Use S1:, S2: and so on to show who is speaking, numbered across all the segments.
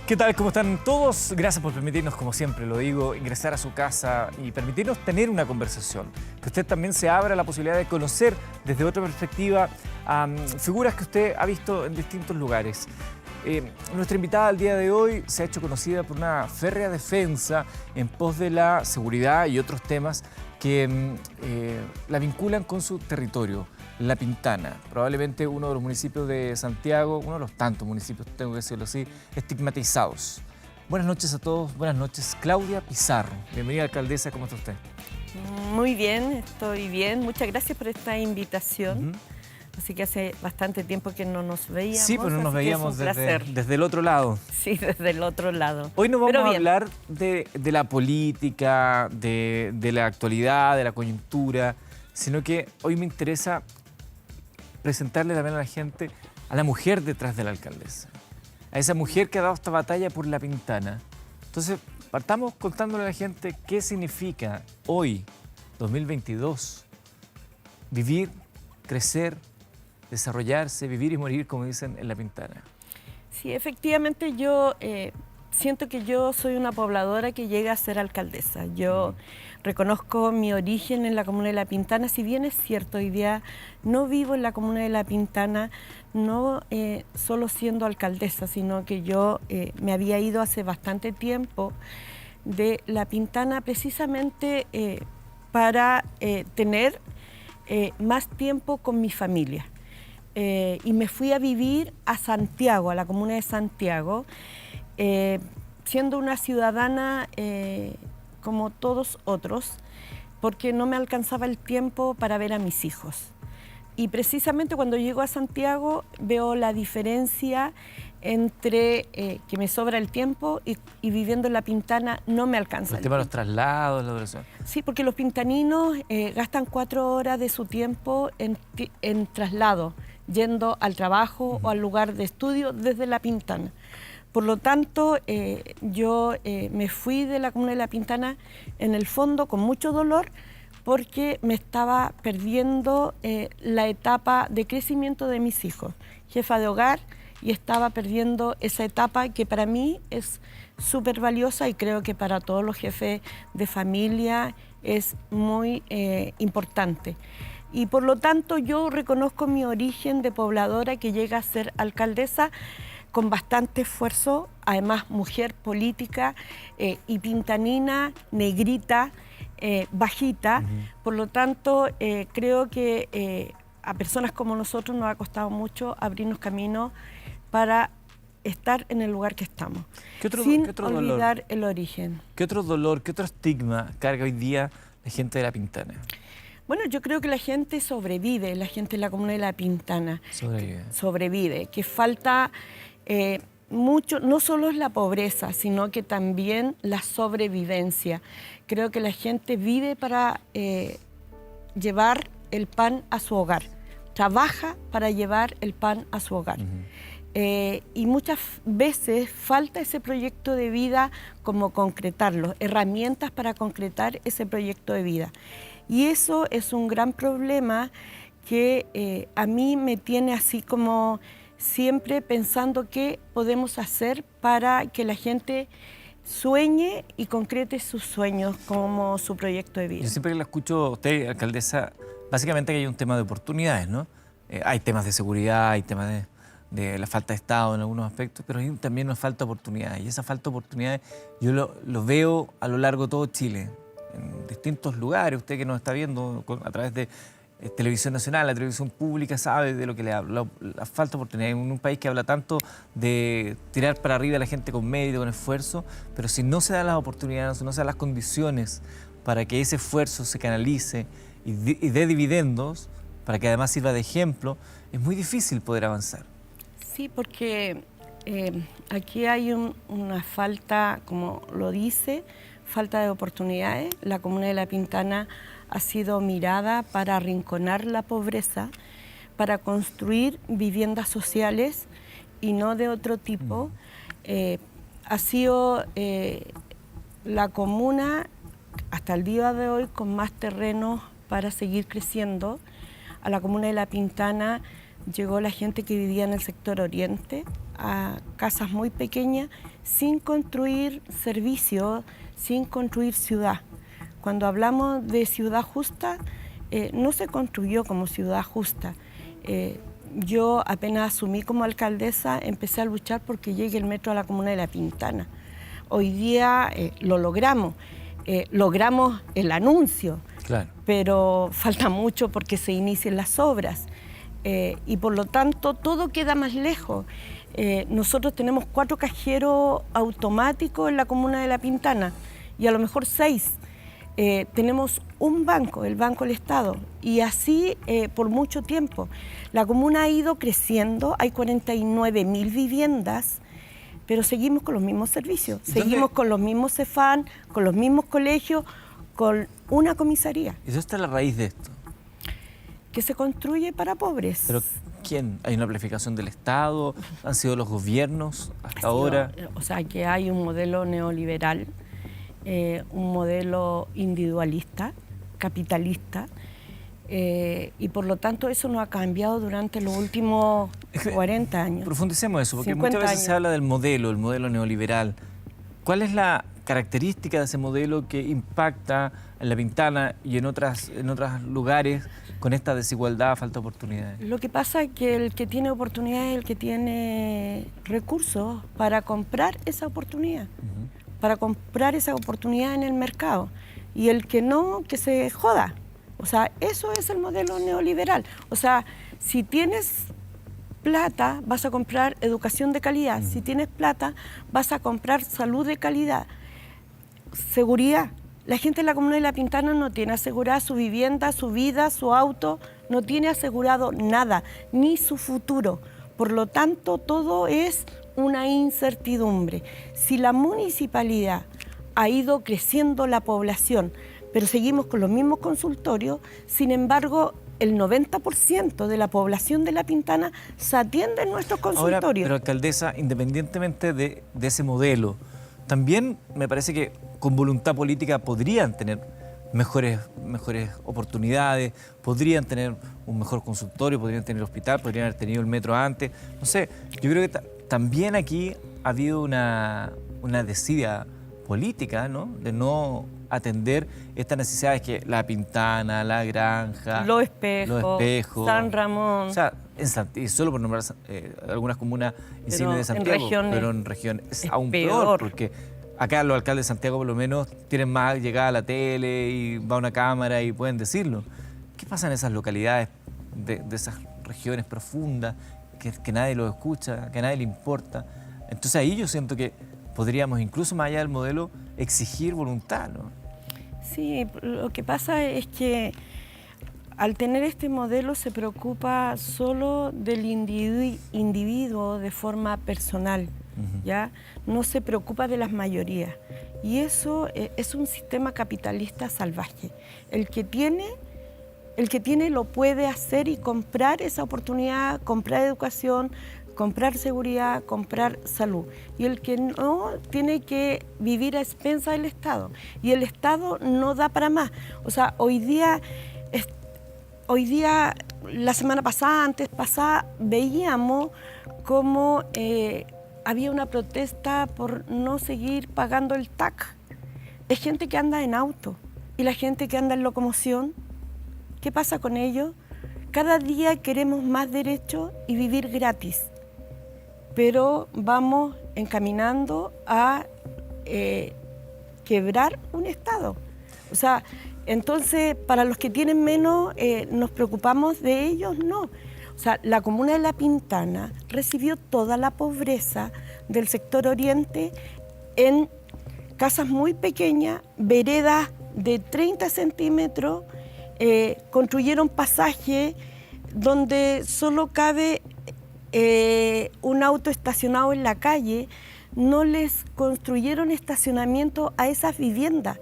S1: ¿Qué tal? ¿Cómo están todos? Gracias por permitirnos, como siempre lo digo, ingresar a su casa y permitirnos tener una conversación. Que usted también se abra la posibilidad de conocer desde otra perspectiva a figuras que usted ha visto en distintos lugares. Nuestra invitada al día de hoy se ha hecho conocida por una férrea defensa en pos de la seguridad y otros temas que la vinculan con su territorio, La Pintana, probablemente uno de los municipios de Santiago, uno de los tantos municipios, tengo que decirlo así, estigmatizados. Buenas noches a todos, buenas noches. Claudia Pizarro, bienvenida alcaldesa, ¿cómo está usted?
S2: Muy bien, estoy bien. Muchas gracias por esta invitación. Así que hace bastante tiempo que no nos veíamos.
S1: Sí, pero no nos veíamos desde el otro lado.
S2: Sí, desde el otro lado.
S1: Hoy no vamos a hablar de la política, de la actualidad, de la coyuntura, sino que hoy me interesa presentarle también a la gente a la mujer detrás de la alcaldesa, a esa mujer que ha dado esta batalla por La Pintana. Entonces, partamos contándole a la gente qué significa hoy, 2022, vivir, crecer, desarrollarse, vivir y morir, como dicen en La Pintana.
S2: Sí, efectivamente yo siento que yo soy una pobladora que llega a ser alcaldesa. Yo reconozco mi origen en la comuna de La Pintana, si bien es cierto, hoy día no vivo en la comuna de La Pintana, no solo siendo alcaldesa, sino que yo me había ido hace bastante tiempo de La Pintana precisamente para tener más tiempo con mi familia. Y me fui a vivir a Santiago, a la comuna de Santiago, siendo una ciudadana como todos otros, porque no me alcanzaba el tiempo para ver a mis hijos. Y precisamente cuando llego a Santiago veo la diferencia entre que me sobra el tiempo y viviendo en La Pintana no me alcanza.
S1: El tema de los traslados, la duración.
S2: Sí, porque los pintaninos gastan 4 horas de su tiempo en traslado, yendo al trabajo o al lugar de estudio desde La Pintana. Por lo tanto, yo me fui de la comuna de La Pintana en el fondo con mucho dolor porque me estaba perdiendo la etapa de crecimiento de mis hijos. Jefa de hogar, y estaba perdiendo esa etapa que para mí es súper valiosa y creo que para todos los jefes de familia es muy importante. Y por lo tanto yo reconozco mi origen de pobladora que llega a ser alcaldesa con bastante esfuerzo, además mujer política y pintanina, negrita, bajita. Por lo tanto, creo que a personas como nosotros nos ha costado mucho abrirnos camino para estar en el lugar que estamos, sin olvidar el origen.
S1: ¿Qué otro dolor, qué otro estigma carga hoy día la gente de La Pintana?
S2: Bueno, yo creo que la gente sobrevive, la gente de la comuna de La Pintana. Sobrevive, que falta mucho, no solo es la pobreza, sino que también la sobrevivencia. Creo que la gente vive para llevar el pan a su hogar, trabaja para llevar el pan a su hogar. Y muchas veces falta ese proyecto de vida, como concretarlo, herramientas para concretar ese proyecto de vida. Y eso es un gran problema que a mí me tiene así como siempre pensando qué podemos hacer para que la gente sueñe y concrete sus sueños como su proyecto de vida.
S1: Yo siempre que la escucho a usted, alcaldesa, básicamente que hay un tema de oportunidades, ¿no? Hay temas de seguridad, hay temas de la falta de Estado en algunos aspectos, pero hay también una falta de oportunidades. Y esa falta de oportunidades yo lo veo a lo largo de todo Chile, en distintos lugares. Usted que nos está viendo a través de Televisión Nacional, la televisión pública, sabe de lo que le hablo. La falta de oportunidades en un país que habla tanto de tirar para arriba a la gente con mérito, con esfuerzo, pero si no se dan las oportunidades, si no se dan las condiciones para que ese esfuerzo se canalice y dé dividendos, para que además sirva de ejemplo, es muy difícil poder avanzar.
S2: Sí, porque aquí hay una falta, como lo dice, falta de oportunidades. La comuna de La Pintana ha sido mirada para arrinconar la pobreza, para construir viviendas sociales y no de otro tipo. Ha sido la comuna hasta el día de hoy con más terrenos para seguir creciendo. A la comuna de La Pintana llegó la gente que vivía en el sector oriente a casas muy pequeñas sin construir servicios, sin construir ciudad. Cuando hablamos de ciudad justa, no se construyó como ciudad justa. Yo apenas asumí como alcaldesa, empecé a luchar porque llegue el metro a la comuna de La Pintana. Hoy día lo logramos, logramos el anuncio,
S1: Claro.
S2: pero falta mucho porque se inicien las obras. Y por lo tanto todo queda más lejos. Nosotros tenemos 4 cajeros automáticos en la comuna de La Pintana y a lo mejor 6. Tenemos un banco, el Banco del Estado, y así por mucho tiempo. La comuna ha ido creciendo, hay 49.000 viviendas, pero seguimos con los mismos servicios, seguimos con los mismos CEFAM, con los mismos colegios, con una comisaría.
S1: ¿Y dónde está la raíz de esto?
S2: Que se construye para pobres.
S1: ¿Pero quién? ¿Hay una planificación del Estado? ¿Han sido los gobiernos hasta ahora?
S2: O sea, que hay un modelo neoliberal, un modelo individualista, capitalista, y por lo tanto eso no ha cambiado durante los últimos 40 años.
S1: Profundicemos eso, porque
S2: 50
S1: muchas veces
S2: años.
S1: se habla del modelo, el modelo neoliberal. ¿Cuál es la característica de ese modelo que impacta en La Pintana y en otros lugares con esta desigualdad, falta de oportunidades?
S2: Lo que pasa es que el que tiene oportunidad es el que tiene recursos para comprar esa oportunidad, para comprar esa oportunidad en el mercado. Y el que no, que se joda. O sea, eso es el modelo neoliberal. O sea, si tienes plata, vas a comprar educación de calidad. Si tienes plata, vas a comprar salud de calidad. Seguridad. La gente en la comuna de La Pintana no tiene asegurada su vivienda, su vida, su auto, no tiene asegurado nada, ni su futuro. Por lo tanto, todo es una incertidumbre. Si la municipalidad ha ido creciendo la población, pero seguimos con los mismos consultorios, sin embargo, el 90% de la población de La Pintana se atiende en nuestros consultorios.
S1: Ahora, pero alcaldesa, independientemente de ese modelo, también me parece que con voluntad política podrían tener mejores oportunidades, podrían tener un mejor consultorio, podrían tener hospital, podrían haber tenido el metro antes. No sé, yo creo que también aquí ha habido una desidia política, ¿no? De no atender estas necesidades que La Pintana, La Granja,
S2: Los Espejos, San Ramón.
S1: O sea, y solo por nombrar algunas comunas insignes de Santiago, pero en región es aún peor, porque acá los alcaldes de Santiago por lo menos tienen más llegada a la tele y va una cámara y pueden decirlo. ¿Qué pasa en esas localidades de esas regiones profundas que nadie los escucha, que a nadie le importa? Entonces ahí yo siento que podríamos, incluso más allá del modelo, exigir voluntad, ¿no?
S2: Sí, lo que pasa es que al tener este modelo se preocupa solo del individuo de forma personal, ¿ya? No se preocupa de las mayorías. Y eso es un sistema capitalista salvaje. El que tiene lo puede hacer y comprar esa oportunidad, comprar educación, comprar seguridad, comprar salud. Y el que no, tiene que vivir a expensas del Estado. Y el Estado no da para más. O sea, hoy día, la semana pasada, antes pasada, veíamos cómo había una protesta por no seguir pagando el TAC. Es gente que anda en auto. Y la gente que anda en locomoción, ¿qué pasa con ellos? Cada día queremos más derechos y vivir gratis. Pero vamos encaminando a quebrar un Estado. O sea, entonces, para los que tienen menos, ¿nos preocupamos de ellos? No. O sea, la comuna de La Pintana recibió toda la pobreza del sector oriente en casas muy pequeñas, veredas de 30 centímetros, construyeron pasajes donde solo cabe un auto estacionado en la calle, no les construyeron estacionamiento a esas viviendas.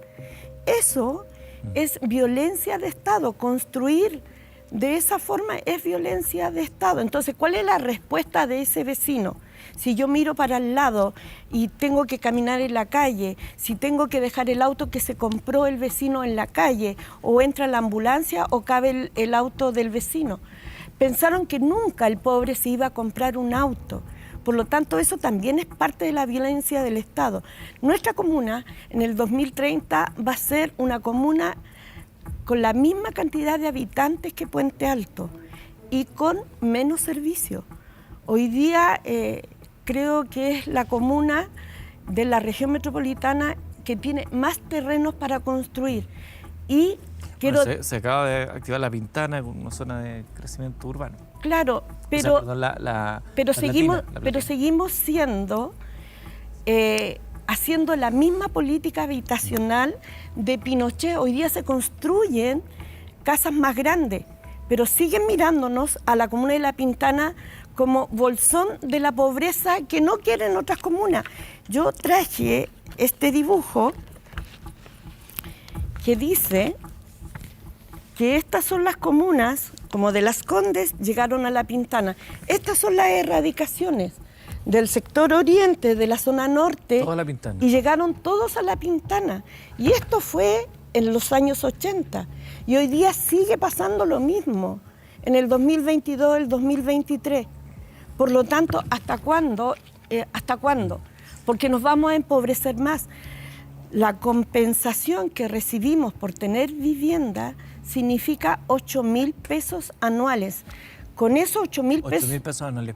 S2: Eso es violencia de Estado. Construir de esa forma es violencia de Estado. Entonces, ¿cuál es la respuesta de ese vecino? Si yo miro para el lado y tengo que caminar en la calle, si tengo que dejar el auto que se compró el vecino en la calle, o entra la ambulancia o cabe el auto del vecino. pensaron que nunca el pobre se iba a comprar un auto. Por lo tanto, eso también es parte de la violencia del Estado. Nuestra comuna, en el 2030, va a ser una comuna con la misma cantidad de habitantes que Puente Alto y con menos servicios. Hoy día creo que es la comuna de la región metropolitana que tiene más terrenos para construir. Y quiero...
S1: Bueno, se acaba de activar La Pintana con una zona de crecimiento urbano.
S2: Claro, pero,
S1: O sea, perdón,
S2: pero
S1: Platina.
S2: seguimos siendo, haciendo la misma política habitacional de Pinochet. Hoy día se construyen casas más grandes, pero siguen mirándonos a la comuna de La Pintana como bolsón de la pobreza que no quieren otras comunas. Yo traje este dibujo que dice que estas son las comunas, como de Las Condes, llegaron a La Pintana. Estas son las erradicaciones del sector oriente, de la zona norte,
S1: Toda La Pintana.
S2: y llegaron todos a La Pintana. Y esto fue en los años 80. Y hoy día sigue pasando lo mismo, en el 2022, el 2023. Por lo tanto, ¿hasta cuándo? ¿Hasta cuándo? Porque nos vamos a empobrecer más. La compensación que recibimos por tener vivienda significa 8.000 pesos anuales. Con esos 8.000 pesos...
S1: 8.000 pesos anuales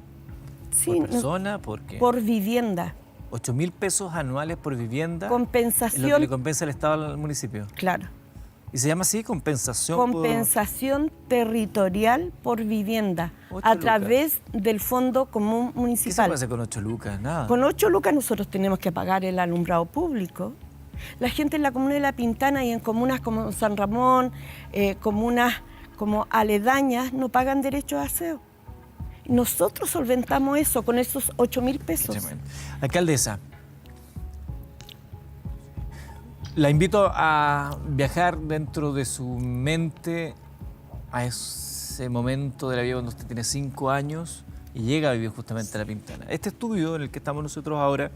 S2: sí,
S1: por persona, ¿por qué?
S2: Por vivienda.
S1: 8.000 pesos anuales por vivienda.
S2: Compensación...
S1: Es lo que le compensa el Estado al municipio.
S2: Claro.
S1: ¿Y se llama así? Compensación.
S2: Compensación territorial por vivienda, a través del Fondo Común
S1: ¿Qué se
S2: Municipal.
S1: puede hacer con 8 lucas? Nada.
S2: Con 8 lucas nosotros tenemos que pagar el alumbrado público. La gente en la comuna de La Pintana y en comunas como San Ramón, comunas como aledañas, no pagan derecho de aseo. Nosotros solventamos eso con esos 8.000 pesos.
S1: Alcaldesa, la invito a viajar dentro de su mente a ese momento de la vida cuando usted tiene 5 años y llega a vivir justamente a La Pintana. Este estudio en el que estamos nosotros ahora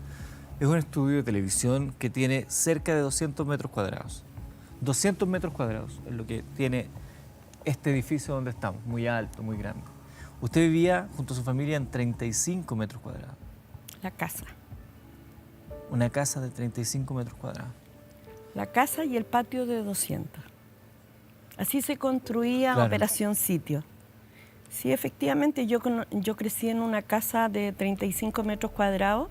S1: es un estudio de televisión que tiene cerca de 200 metros cuadrados. 200 metros cuadrados es lo que tiene este edificio donde estamos, muy alto, muy grande. Usted vivía junto a su familia en 35 metros cuadrados.
S2: La casa.
S1: Una casa de 35 metros cuadrados.
S2: La casa y el patio de 200. Así se construía
S1: Claro.
S2: Operación Sitio. Sí, efectivamente, yo crecí en una casa de 35 metros cuadrados.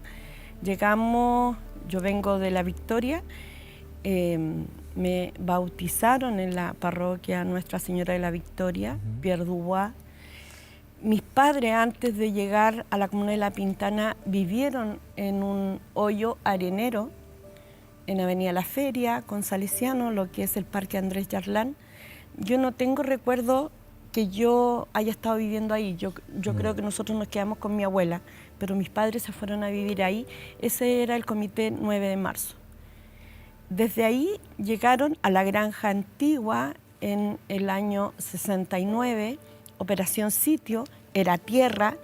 S2: Llegamos, yo vengo de La Victoria, me bautizaron en la parroquia Nuestra Señora de la Victoria, Pierre Dubois. Mis padres, antes de llegar a la comuna de La Pintana, vivieron en un hoyo arenero en Avenida La Feria, con Salesiano, lo que es el Parque Andrés Yarlán. Yo no tengo recuerdo que yo haya estado viviendo ahí. Yo creo que nosotros nos quedamos con mi abuela, pero mis padres se fueron a vivir ahí. Ese era el Comité 9 de marzo. Desde ahí llegaron a la Granja Antigua en el año 69, Operación Sitio, era tierra,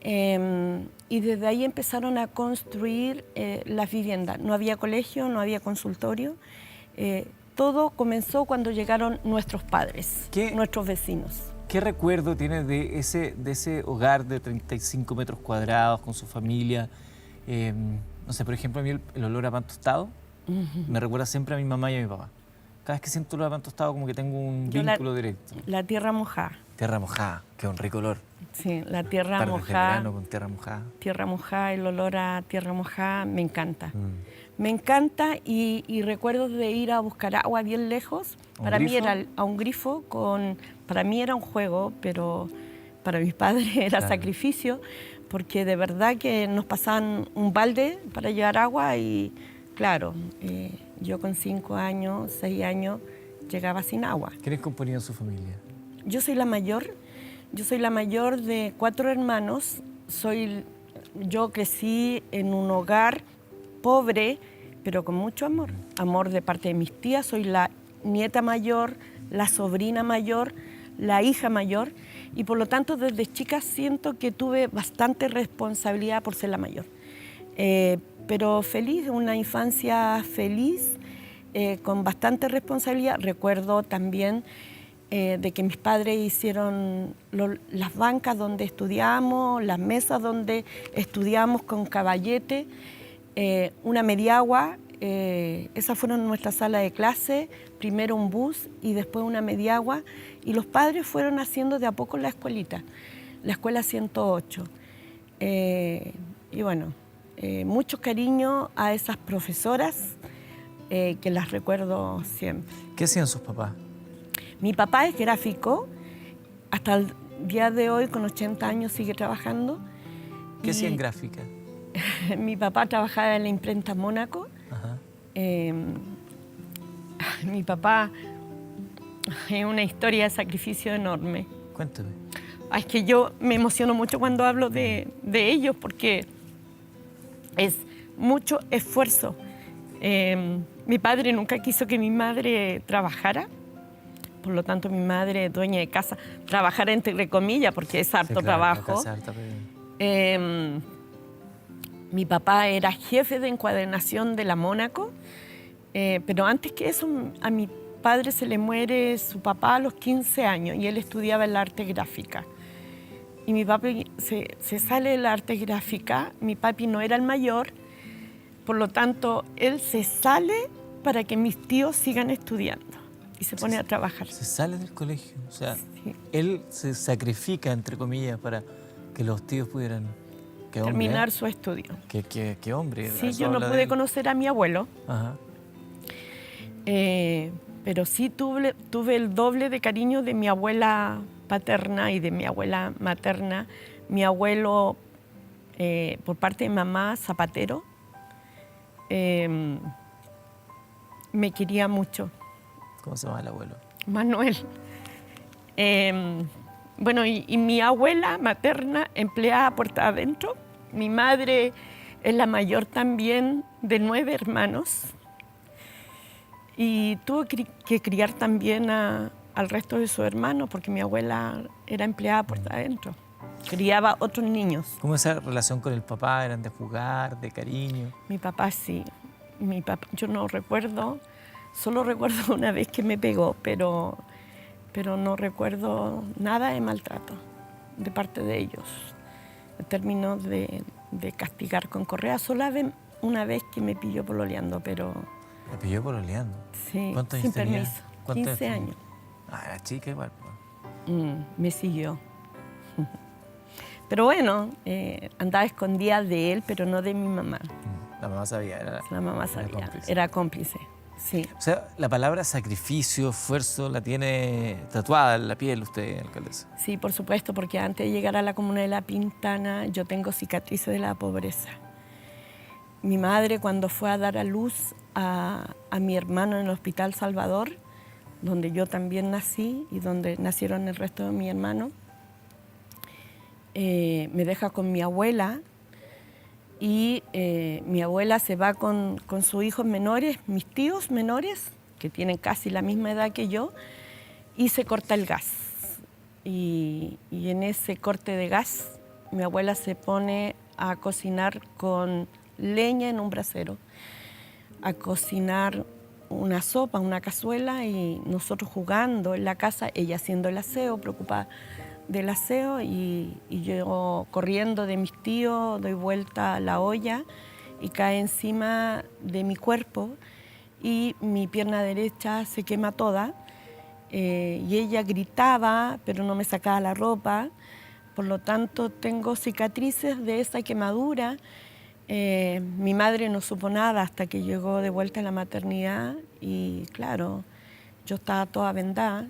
S2: y desde ahí empezaron a construir las viviendas. No había colegio, no había consultorio. Todo comenzó cuando llegaron nuestros padres, nuestros vecinos.
S1: ¿Qué recuerdo tiene de ese hogar de 35 metros cuadrados con su familia? No sé, por ejemplo, a mí el olor a pan tostado me recuerda siempre a mi mamá y a mi papá. Cada vez que siento olor a pan tostado como que tengo un vínculo directo.
S2: La tierra mojada.
S1: Tierra mojada, qué un rico olor.
S2: Sí, la tierra
S1: Tardes
S2: mojada.
S1: de verano con tierra mojada.
S2: Tierra mojada, el olor a tierra mojada, me encanta. Me encanta y recuerdo de ir a buscar agua bien lejos. Para mí era a un grifo, para mí era un juego, pero para mis padres era sacrificio, porque de verdad que nos pasaban un balde para llevar agua y claro, yo con 5 años, 6 años, llegaba sin agua.
S1: ¿Quiénes componían su familia?
S2: Yo soy la mayor de 4 hermanos. Yo crecí en un hogar pobre, pero con mucho amor. Amor de parte de mis tías, soy la nieta mayor, la sobrina mayor, la hija mayor, y por lo tanto desde chica siento que tuve bastante responsabilidad por ser la mayor. Pero feliz, una infancia feliz, con bastante responsabilidad. Recuerdo también de que mis padres hicieron las bancas donde estudiamos, las mesas donde estudiamos con caballete, una mediagua, esas fueron nuestras salas de clase, primero un bus y después una mediagua, y los padres fueron haciendo de a poco la escuelita, la escuela 108. Y bueno, mucho cariño a esas profesoras que las recuerdo siempre.
S1: ¿Qué hacían sus papás?
S2: Mi papá es gráfico, hasta el día de hoy con 80 años sigue trabajando.
S1: ¿Qué hacía en gráfica?
S2: Mi papá trabajaba en la imprenta Mónaco.
S1: Ajá.
S2: Mi papá es una historia de sacrificio enorme.
S1: Cuéntame.
S2: Es que yo me emociono mucho cuando hablo de ellos porque es mucho esfuerzo. Mi padre nunca quiso que mi madre trabajara. Por lo tanto, mi madre, dueña de casa, trabajara entre comillas, porque es harto trabajo. Mi papá era jefe de encuadernación de la Mónaco, pero antes que eso, a mi padre se le muere su papá a los 15 años y él estudiaba el arte gráfica. Y mi papi se sale de la arte gráfica, mi papi no era el mayor, por lo tanto, él se sale para que mis tíos sigan estudiando. Y se pone a trabajar.
S1: Se sale del colegio. O sea,
S2: sí.
S1: Él se sacrifica, entre comillas, para que los tíos pudieran
S2: terminar su estudio.
S1: Qué hombre.
S2: Sí, yo no pude conocer a mi abuelo.
S1: Ajá.
S2: Pero sí tuve el doble de cariño de mi abuela paterna y de mi abuela materna. Mi abuelo, por parte de mamá, zapatero, me quería mucho.
S1: ¿Cómo se llama el abuelo?
S2: Manuel. Bueno, y mi abuela materna, empleada puerta adentro. Mi madre es la mayor también de 9 hermanos. Y tuvo que criar también al resto de sus hermanos, porque mi abuela era empleada puerta adentro. Criaba otros niños.
S1: ¿Cómo es esa relación con el papá? ¿Eran de jugar, de cariño?
S2: Mi papá sí. Mi papá, yo no recuerdo. Solo recuerdo una vez que me pegó, pero no recuerdo nada de maltrato de parte de ellos. En términos de castigar con correa, solo una vez que me pilló pololeando, pero...
S1: ¿Me pilló pololeando?
S2: Sí,
S1: ¿Cuántos años
S2: sin
S1: tenía?
S2: permiso, 15
S1: tenía?
S2: años.
S1: Ah, era chica igual.
S2: Me siguió. Pero bueno, andaba escondida de él, pero no de mi mamá.
S1: La mamá sabía.
S2: La mamá sabía, era cómplice. Sí.
S1: O sea, la palabra sacrificio, esfuerzo, la tiene tatuada en la piel usted, alcaldesa.
S2: Sí, por supuesto, porque antes de llegar a la comuna de La Pintana, yo tengo cicatrices de la pobreza. Mi madre, cuando fue a dar a luz a mi hermano en el Hospital Salvador, donde yo también nací y donde nacieron el resto de mi hermano, me deja con mi abuela. Y mi abuela se va con sus hijos menores, mis tíos menores, que tienen casi la misma edad que yo, y se corta el gas. Y en ese corte de gas, mi abuela se pone a cocinar con leña en un brasero, a cocinar una sopa, una cazuela, y nosotros jugando en la casa, ella haciendo el aseo, preocupada del aseo, y yo corriendo de mis tíos, doy vuelta a la olla y cae encima de mi cuerpo y mi pierna derecha se quema toda, y ella gritaba, pero no me sacaba la ropa, por lo tanto tengo cicatrices de esa quemadura. Mi madre no supo nada hasta que llegó de vuelta a la maternidad y claro, yo estaba toda vendada.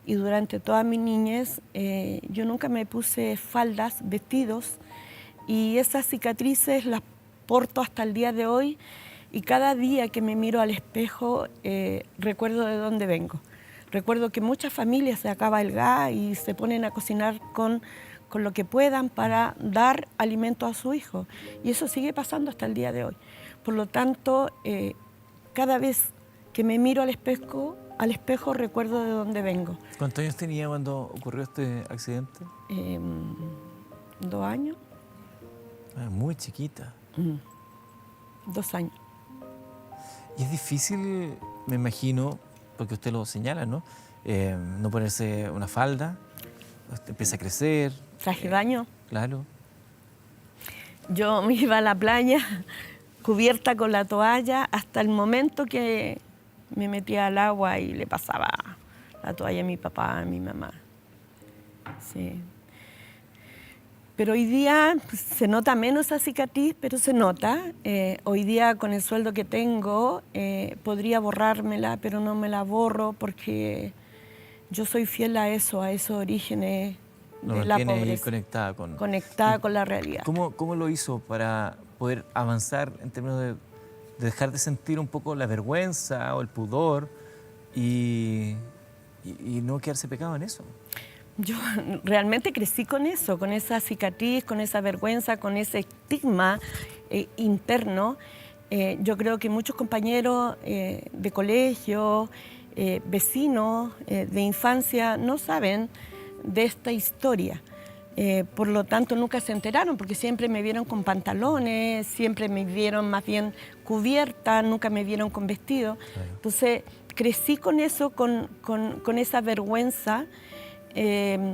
S2: Y durante toda mi niñez yo nunca me puse faldas, vestidos, y esas cicatrices las porto hasta el día de hoy, y cada día que me miro al espejo recuerdo de dónde vengo. Recuerdo que muchas familias se acaba el gas y se ponen a cocinar con lo que puedan para dar alimento a su hijo, y eso sigue pasando hasta el día de hoy. Por lo tanto, cada vez que me miro al espejo recuerdo de dónde vengo.
S1: ¿Cuántos años tenía cuando ocurrió este accidente?
S2: 2 años.
S1: Muy chiquita.
S2: 2 años.
S1: Y es difícil, me imagino, porque usted lo señala, ¿no? no ponerse una falda, empieza a crecer.
S2: Traje de baño.
S1: Claro.
S2: Yo me iba a la playa cubierta con la toalla hasta el momento que me metía al agua y le pasaba la toalla a mi papá, a mi mamá. Sí. Pero hoy día pues, se nota menos esa cicatriz, pero se nota. Hoy día con el sueldo que tengo podría borrármela, pero no me la borro porque yo soy fiel a eso, a esos orígenes de la pobreza. Conectada con la realidad.
S1: ¿Cómo lo hizo para poder avanzar en términos de dejar de sentir un poco la vergüenza o el pudor y no quedarse pegado en eso?
S2: Yo realmente crecí con eso, con esa cicatriz, con esa vergüenza, con ese estigma interno. Yo creo que muchos compañeros de colegio, vecinos de infancia, no saben de esta historia. Por lo tanto, nunca se enteraron, porque siempre me vieron con pantalones, siempre me vieron más bien cubierta, nunca me vieron con vestido. Claro. Entonces, crecí con eso, con esa vergüenza. Y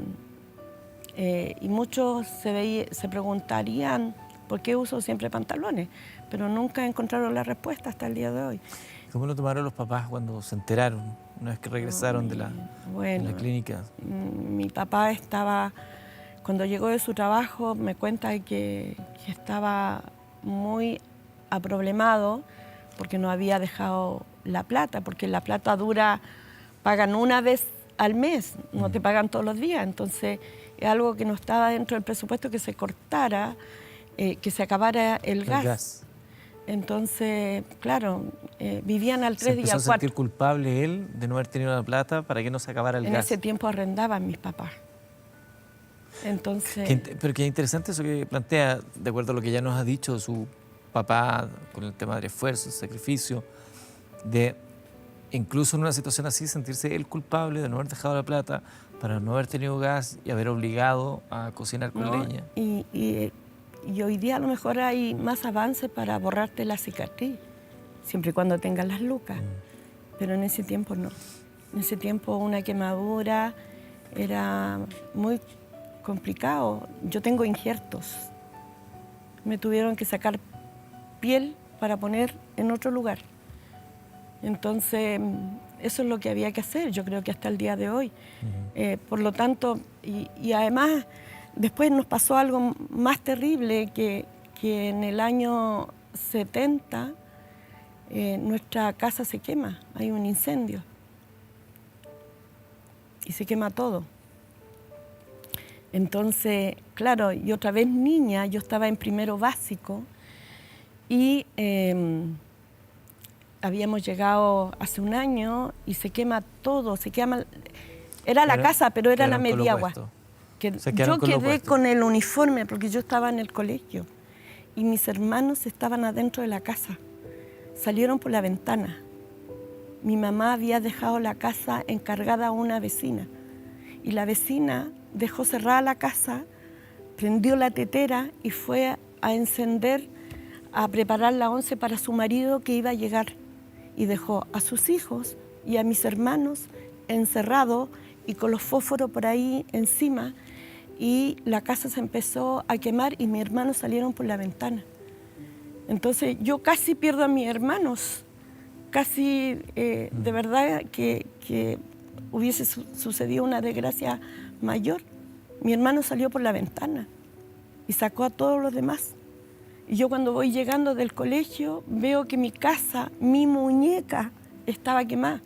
S2: muchos se preguntarían por qué uso siempre pantalones, pero nunca encontraron la respuesta hasta el día de hoy.
S1: ¿Cómo lo tomaron los papás cuando se enteraron, una vez que regresaron de la clínica?
S2: Mi papá cuando llegó de su trabajo, me cuenta que estaba muy aproblemado porque no había dejado la plata, porque la plata dura, pagan una vez al mes, no te pagan todos los días. Entonces, es algo que no estaba dentro del presupuesto, que se cortara, que se acabara el gas. Entonces, claro, vivían al 3 días.
S1: ¿Se empezó a sentir culpable él de no haber tenido la plata para que no se acabara el gas?
S2: En ese tiempo arrendaban mis papás. Entonces...
S1: Pero qué interesante eso que plantea, de acuerdo a lo que ya nos ha dicho su papá con el tema del esfuerzo, el sacrificio, de incluso en una situación así sentirse él culpable de no haber dejado la plata para no haber tenido gas y haber obligado a cocinar con leña.
S2: Y hoy día a lo mejor hay más avance para borrarte la cicatriz, siempre y cuando tengas las lucas. Pero en ese tiempo no. En ese tiempo una quemadura era muy complicado. Yo tengo injertos. Me tuvieron que sacar piel para poner en otro lugar. Entonces, eso es lo que había que hacer, yo creo que hasta el día de hoy. Por lo tanto, y además, después nos pasó algo más terrible, que en el año 70 nuestra casa se quema, hay un incendio. Y se quema todo. Entonces, claro, y otra vez niña, yo estaba en primero básico y... habíamos llegado hace un año y se quema todo, se quema... Era la casa, pero era la mediagua. Yo quedé con el uniforme porque yo estaba en el colegio y mis hermanos estaban adentro de la casa. Salieron por la ventana. Mi mamá había dejado la casa encargada a una vecina y la vecina dejó cerrada la casa, prendió la tetera y fue a encender, a preparar la once para su marido que iba a llegar. Y dejó a sus hijos y a mis hermanos encerrados y con los fósforos por ahí encima, y la casa se empezó a quemar y mis hermanos salieron por la ventana. Entonces yo casi pierdo a mis hermanos, casi de verdad que hubiese sucedido una desgracia mayor. Mi hermano salió por la ventana y sacó a todos los demás. Y yo cuando voy llegando del colegio veo que mi casa, mi muñeca, estaba quemada.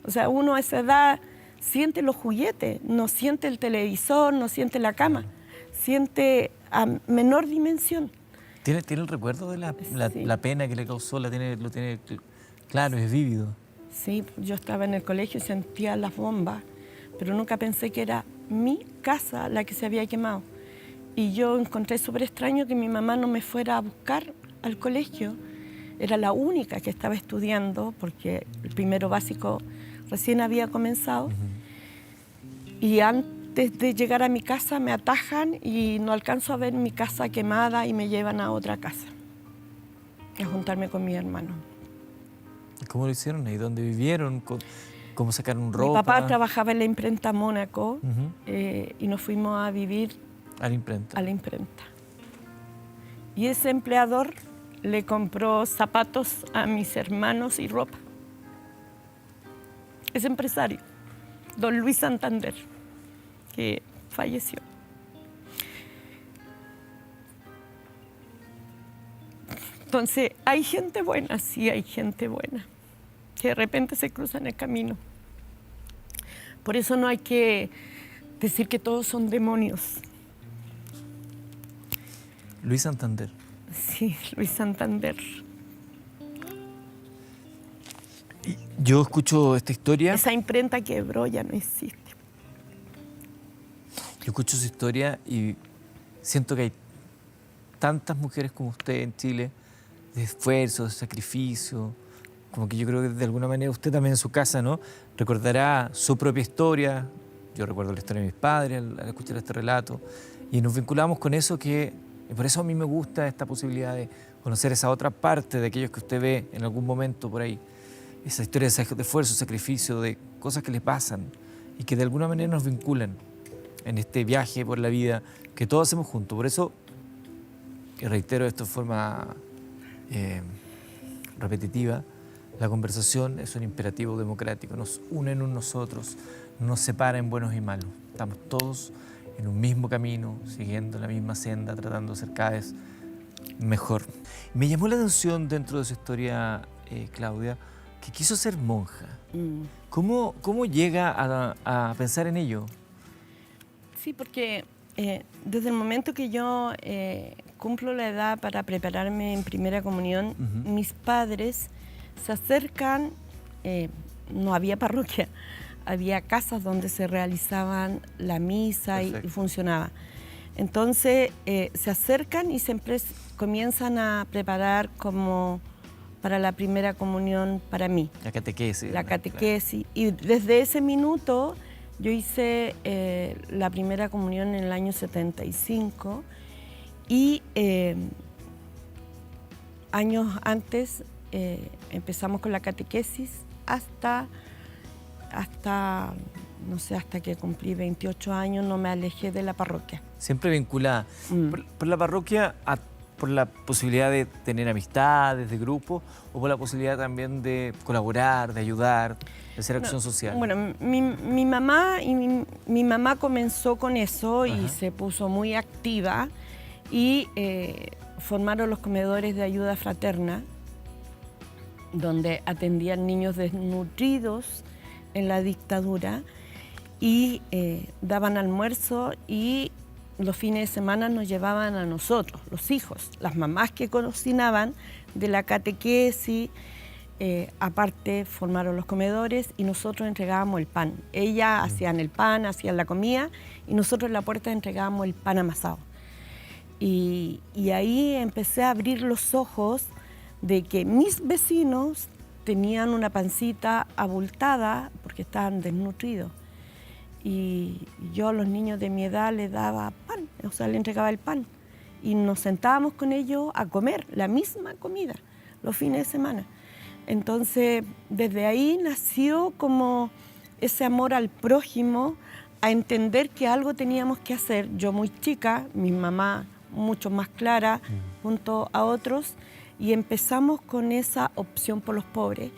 S2: O sea, uno a esa edad siente los juguetes, no siente el televisor, no siente la cama, siente a menor dimensión.
S1: ¿Tiene el recuerdo de la pena que le causó? Lo tiene claro, es vívido.
S2: Sí, yo estaba en el colegio y sentía las bombas, pero nunca pensé que era mi casa la que se había quemado. Y yo encontré súper extraño que mi mamá no me fuera a buscar al colegio. Era la única que estaba estudiando, porque el primero básico recién había comenzado. Y antes de llegar a mi casa me atajan y no alcanzo a ver mi casa quemada y me llevan a otra casa, a juntarme con mi hermano.
S1: ¿Cómo lo hicieron? ¿Y dónde vivieron? ¿Cómo sacaron
S2: Mi
S1: ropa?
S2: papá trabajaba en la imprenta Mónaco
S1: Ujú.
S2: y nos fuimos a vivir
S1: A la imprenta.
S2: a la imprenta. Y ese empleador le compró zapatos a mis hermanos y ropa. Es empresario, don Luis Santander, que falleció. Entonces, hay gente buena, sí hay gente buena, que de repente se cruza en el camino. Por eso no hay que decir que todos son demonios.
S1: Luis Santander.
S2: Sí, Luis Santander.
S1: Yo escucho esta historia.
S2: Esa imprenta quebró, ya no existe.
S1: Yo escucho su historia y siento que hay tantas mujeres como usted en Chile, de esfuerzo, de sacrificio, como que yo creo que de alguna manera usted también en su casa, ¿no?, recordará su propia historia. Yo recuerdo la historia de mis padres al escuchar este relato y nos vinculamos con eso y por eso a mí me gusta esta posibilidad de conocer esa otra parte de aquellos que usted ve en algún momento por ahí, esa historia de esfuerzo, sacrificio, de cosas que le pasan y que de alguna manera nos vinculan en este viaje por la vida que todos hacemos juntos. Por eso, y reitero esto de forma repetitiva, la conversación es un imperativo democrático, nos une en nosotros, no nos separa en buenos y malos. Estamos todos en un mismo camino, siguiendo la misma senda, tratando de ser cada vez mejor. Me llamó la atención dentro de su historia, Claudia, que quiso ser monja. ¿Cómo llega a pensar en ello?
S2: Sí, porque desde el momento que yo cumplo la edad para prepararme en primera comunión, mis padres se acercan, no había parroquia, había casas donde se realizaban la misa y funcionaba. Entonces se acercan y siempre comienzan a preparar como para la primera comunión para mí.
S1: La catequesis.
S2: La catequesis. Claro. Y desde ese minuto yo hice la primera comunión en el año 75 y años antes empezamos con la catequesis hasta, no sé, hasta que cumplí 28 años no me alejé de la parroquia.
S1: Siempre vinculada por la parroquia, por la posibilidad de tener amistades, de grupos, o por la posibilidad también de colaborar, de ayudar, de hacer acción social.
S2: Bueno, mi mamá comenzó con eso y se puso muy activa y formaron los comedores de ayuda fraterna, donde atendían niños desnutridos en la dictadura y daban almuerzo y los fines de semana nos llevaban a nosotros, los hijos, las mamás que cocinaban de la catequesis, aparte formaron los comedores y nosotros entregábamos el pan. Ellas hacían el pan, hacían la comida y nosotros en la puerta entregábamos el pan amasado. Y ahí empecé a abrir los ojos de que mis vecinos tenían una pancita abultada porque estaban desnutridos. Y yo a los niños de mi edad les daba pan, o sea, les entregaba el pan. Y nos sentábamos con ellos a comer la misma comida los fines de semana. Entonces, desde ahí nació como ese amor al prójimo, a entender que algo teníamos que hacer. Yo muy chica, mi mamá mucho más clara, junto a otros, y empezamos con esa opción por los pobres.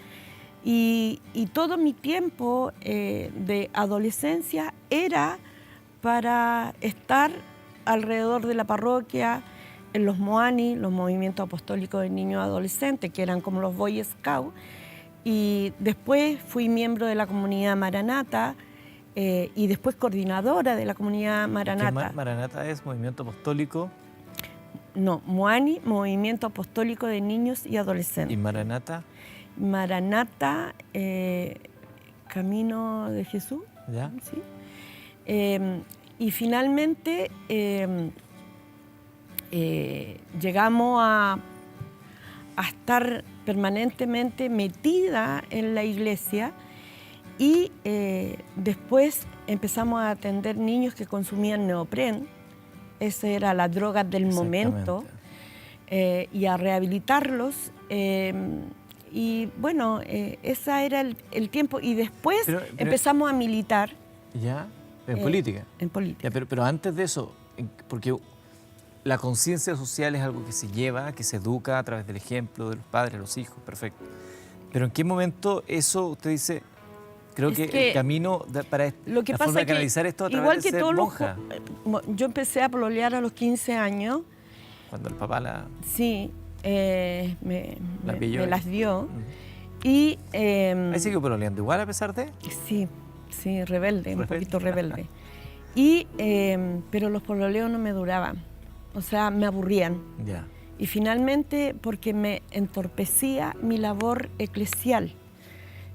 S2: Y todo mi tiempo de adolescencia era para estar alrededor de la parroquia, en los MOANI, los movimientos apostólicos de niños y adolescentes, que eran como los Boy Scouts. Y después fui miembro de la comunidad Maranata y después coordinadora de la comunidad Maranata.
S1: ¿Maranata es movimiento apostólico?
S2: No, MOANI, movimiento apostólico de niños y adolescentes.
S1: ¿Y Maranata?
S2: Maranata, Camino de Jesús.
S1: ¿Ya?
S2: ¿Sí? Y finalmente llegamos a estar permanentemente metida en la iglesia y después empezamos a atender niños que consumían neopren, esa era la droga del momento, y a rehabilitarlos. Y bueno, ese era el tiempo. Y después
S1: Pero-
S2: empezamos a militar.
S1: ¿Ya? En política.
S2: En política.
S1: Ya, pero antes de eso, porque la conciencia social es algo que se lleva, que se educa a través del ejemplo de los padres, los hijos, perfecto. Pero ¿en qué momento eso usted dice, creo
S2: Es
S1: que
S2: que
S1: el camino para
S2: Lo que
S1: la
S2: pasa
S1: forma de
S2: es que,
S1: canalizar esto a través
S2: igual
S1: de
S2: que
S1: ser
S2: todos
S1: monja?
S2: yo empecé a pololear a los 15 años.
S1: Cuando el papá la...
S2: Sí, me
S1: pilló.
S2: me las dio.
S1: Ujú.
S2: Y
S1: Ahí siguió pololeando igual a pesar de...
S2: sí, rebelde, un
S1: Rebelde.
S2: poquito rebelde. Y, pero los pololeos no me duraban, o sea, me aburrían.
S1: Ya.
S2: Y finalmente, porque me entorpecía mi labor eclesial.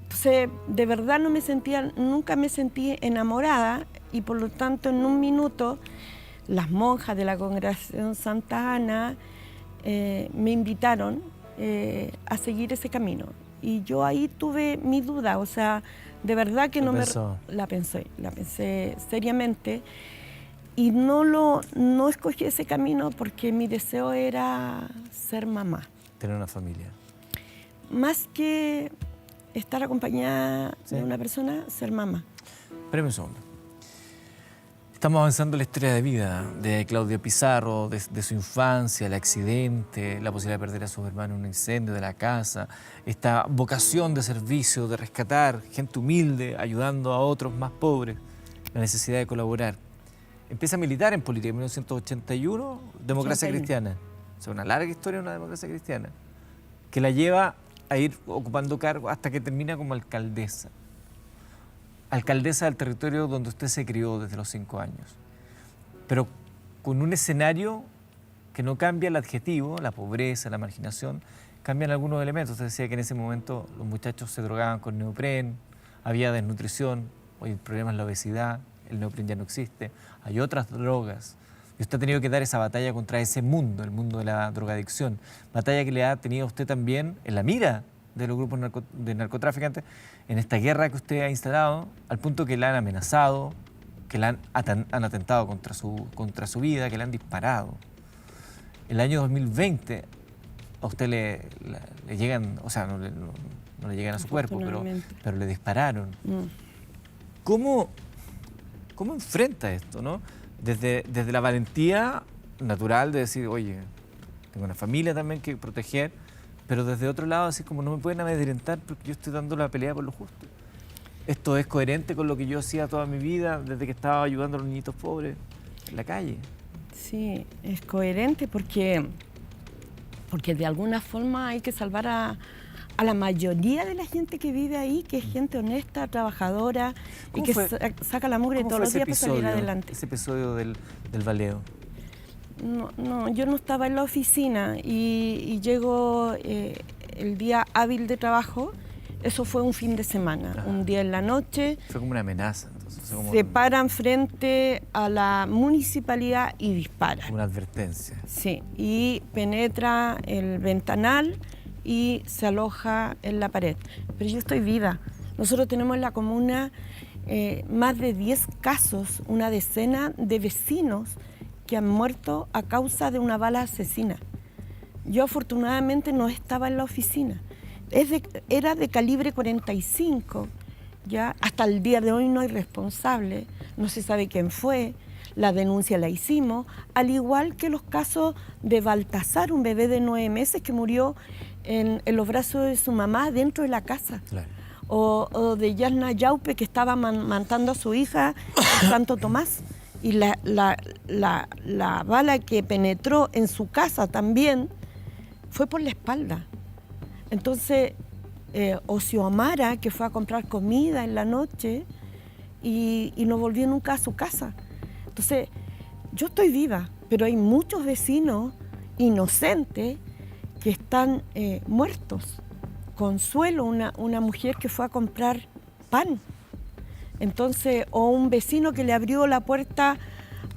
S2: Entonces, de verdad nunca me sentí enamorada, y por lo tanto, en un minuto, las monjas de la Congregación Santa Ana me invitaron a seguir ese camino. Y yo ahí tuve mi duda, o sea, de verdad que
S1: ¿Lo
S2: no
S1: pensó?
S2: la pensé seriamente, y no escogí ese camino porque mi deseo era ser mamá.
S1: Tener una familia.
S2: Más que estar acompañada
S1: Sí.
S2: de una persona, ser mamá.
S1: Espérame un segundo. Estamos avanzando en la historia de vida de Claudia Pizarro, de su infancia, el accidente, la posibilidad de perder a sus hermanos en un incendio de la casa, esta vocación de servicio, de rescatar gente humilde, ayudando a otros más pobres, la necesidad de colaborar. Empieza a militar en política en 1981, democracia
S2: 81.
S1: cristiana. O sea, una larga historia de una democracia cristiana, que la lleva a ir ocupando cargos hasta que termina como alcaldesa. Alcaldesa del territorio donde usted se crió desde los 5 años. Pero con un escenario que no cambia el adjetivo, la pobreza, la marginación, cambian algunos elementos. Usted decía que en ese momento los muchachos se drogaban con neopren, había desnutrición, hoy el problema es la obesidad, el neopren ya no existe, hay otras drogas. Y usted ha tenido que dar esa batalla contra ese mundo, el mundo de la drogadicción. Batalla que le ha tenido usted también en la mira de los grupos de narcotraficantes, en esta guerra que usted ha instalado, al punto que la han amenazado, que la han atentado contra su vida, que le han disparado. El año 2020 a usted le llegan, o sea, no le llegan a su cuerpo, pero le dispararon. ¿Cómo enfrenta esto, no? Desde la valentía natural de decir, oye, tengo una familia también que proteger, pero desde otro lado, así como no me pueden amedrentar porque yo estoy dando la pelea por lo justo. ¿Esto es coherente con lo que yo hacía toda mi vida desde que estaba ayudando a los niñitos pobres en la calle?
S2: Sí, es coherente porque de alguna forma hay que salvar a la mayoría de la gente que vive ahí, que es gente honesta, trabajadora y que saca la mugre todos los días para salir adelante.
S1: Ese episodio del baleo.
S2: No, yo no estaba en la oficina y llego el día hábil de trabajo. Eso fue un fin de semana,
S1: Ajá.
S2: Un día en la noche.
S1: Fue como una amenaza, entonces.
S2: Se paran frente a la municipalidad y disparan.
S1: Como una advertencia.
S2: Sí, y penetra el ventanal y se aloja en la pared. Pero yo estoy viva. Nosotros tenemos en la comuna más de 10 casos, una decena de vecinos que han muerto a causa de una bala asesina. Yo afortunadamente no estaba en la oficina. Era de calibre 45. Ya hasta el día de hoy no hay responsable, no se sabe quién fue, la denuncia la hicimos, al igual que los casos de Baltasar, un bebé de 9 meses que murió en los brazos de su mamá dentro de la casa.
S1: Claro.
S2: O de Yasna Yaupe, que estaba amamantando a su hija en Santo Tomás. Y la bala que penetró en su casa también fue por la espalda. Entonces, Xiomara, que fue a comprar comida en la noche y no volvió nunca a su casa. Entonces, yo estoy viva, pero hay muchos vecinos inocentes que están muertos. Consuelo, una mujer que fue a comprar pan. Entonces, o un vecino que le abrió la puerta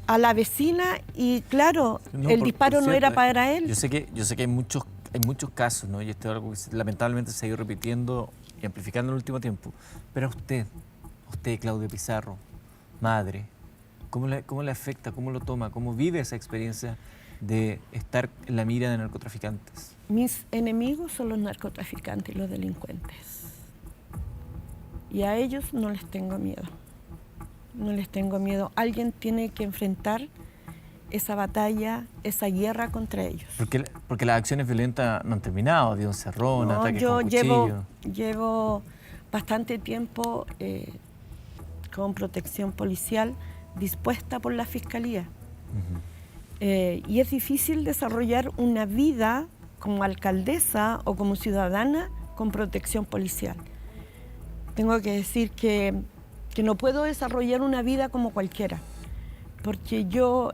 S2: a la vecina y claro, el disparo no era para él.
S1: Yo sé que hay muchos casos, ¿no? Y esto es algo que lamentablemente se ha ido repitiendo y amplificando en el último tiempo. Pero a usted, Claudia Pizarro, madre, ¿cómo le afecta? ¿Cómo lo toma? ¿Cómo vive esa experiencia de estar en la mira de narcotraficantes?
S2: Mis enemigos son los narcotraficantes y los delincuentes. Y a ellos no les tengo miedo. No les tengo miedo. Alguien tiene que enfrentar esa batalla, esa guerra contra ellos.
S1: Porque las acciones violentas no han terminado. Había un cerrón,
S2: No,
S1: ataques
S2: yo
S1: con cuchillo.
S2: llevo bastante tiempo con protección policial dispuesta por la Fiscalía. Y es difícil desarrollar una vida como alcaldesa o como ciudadana con protección policial. Tengo que decir que no puedo desarrollar una vida como cualquiera, porque yo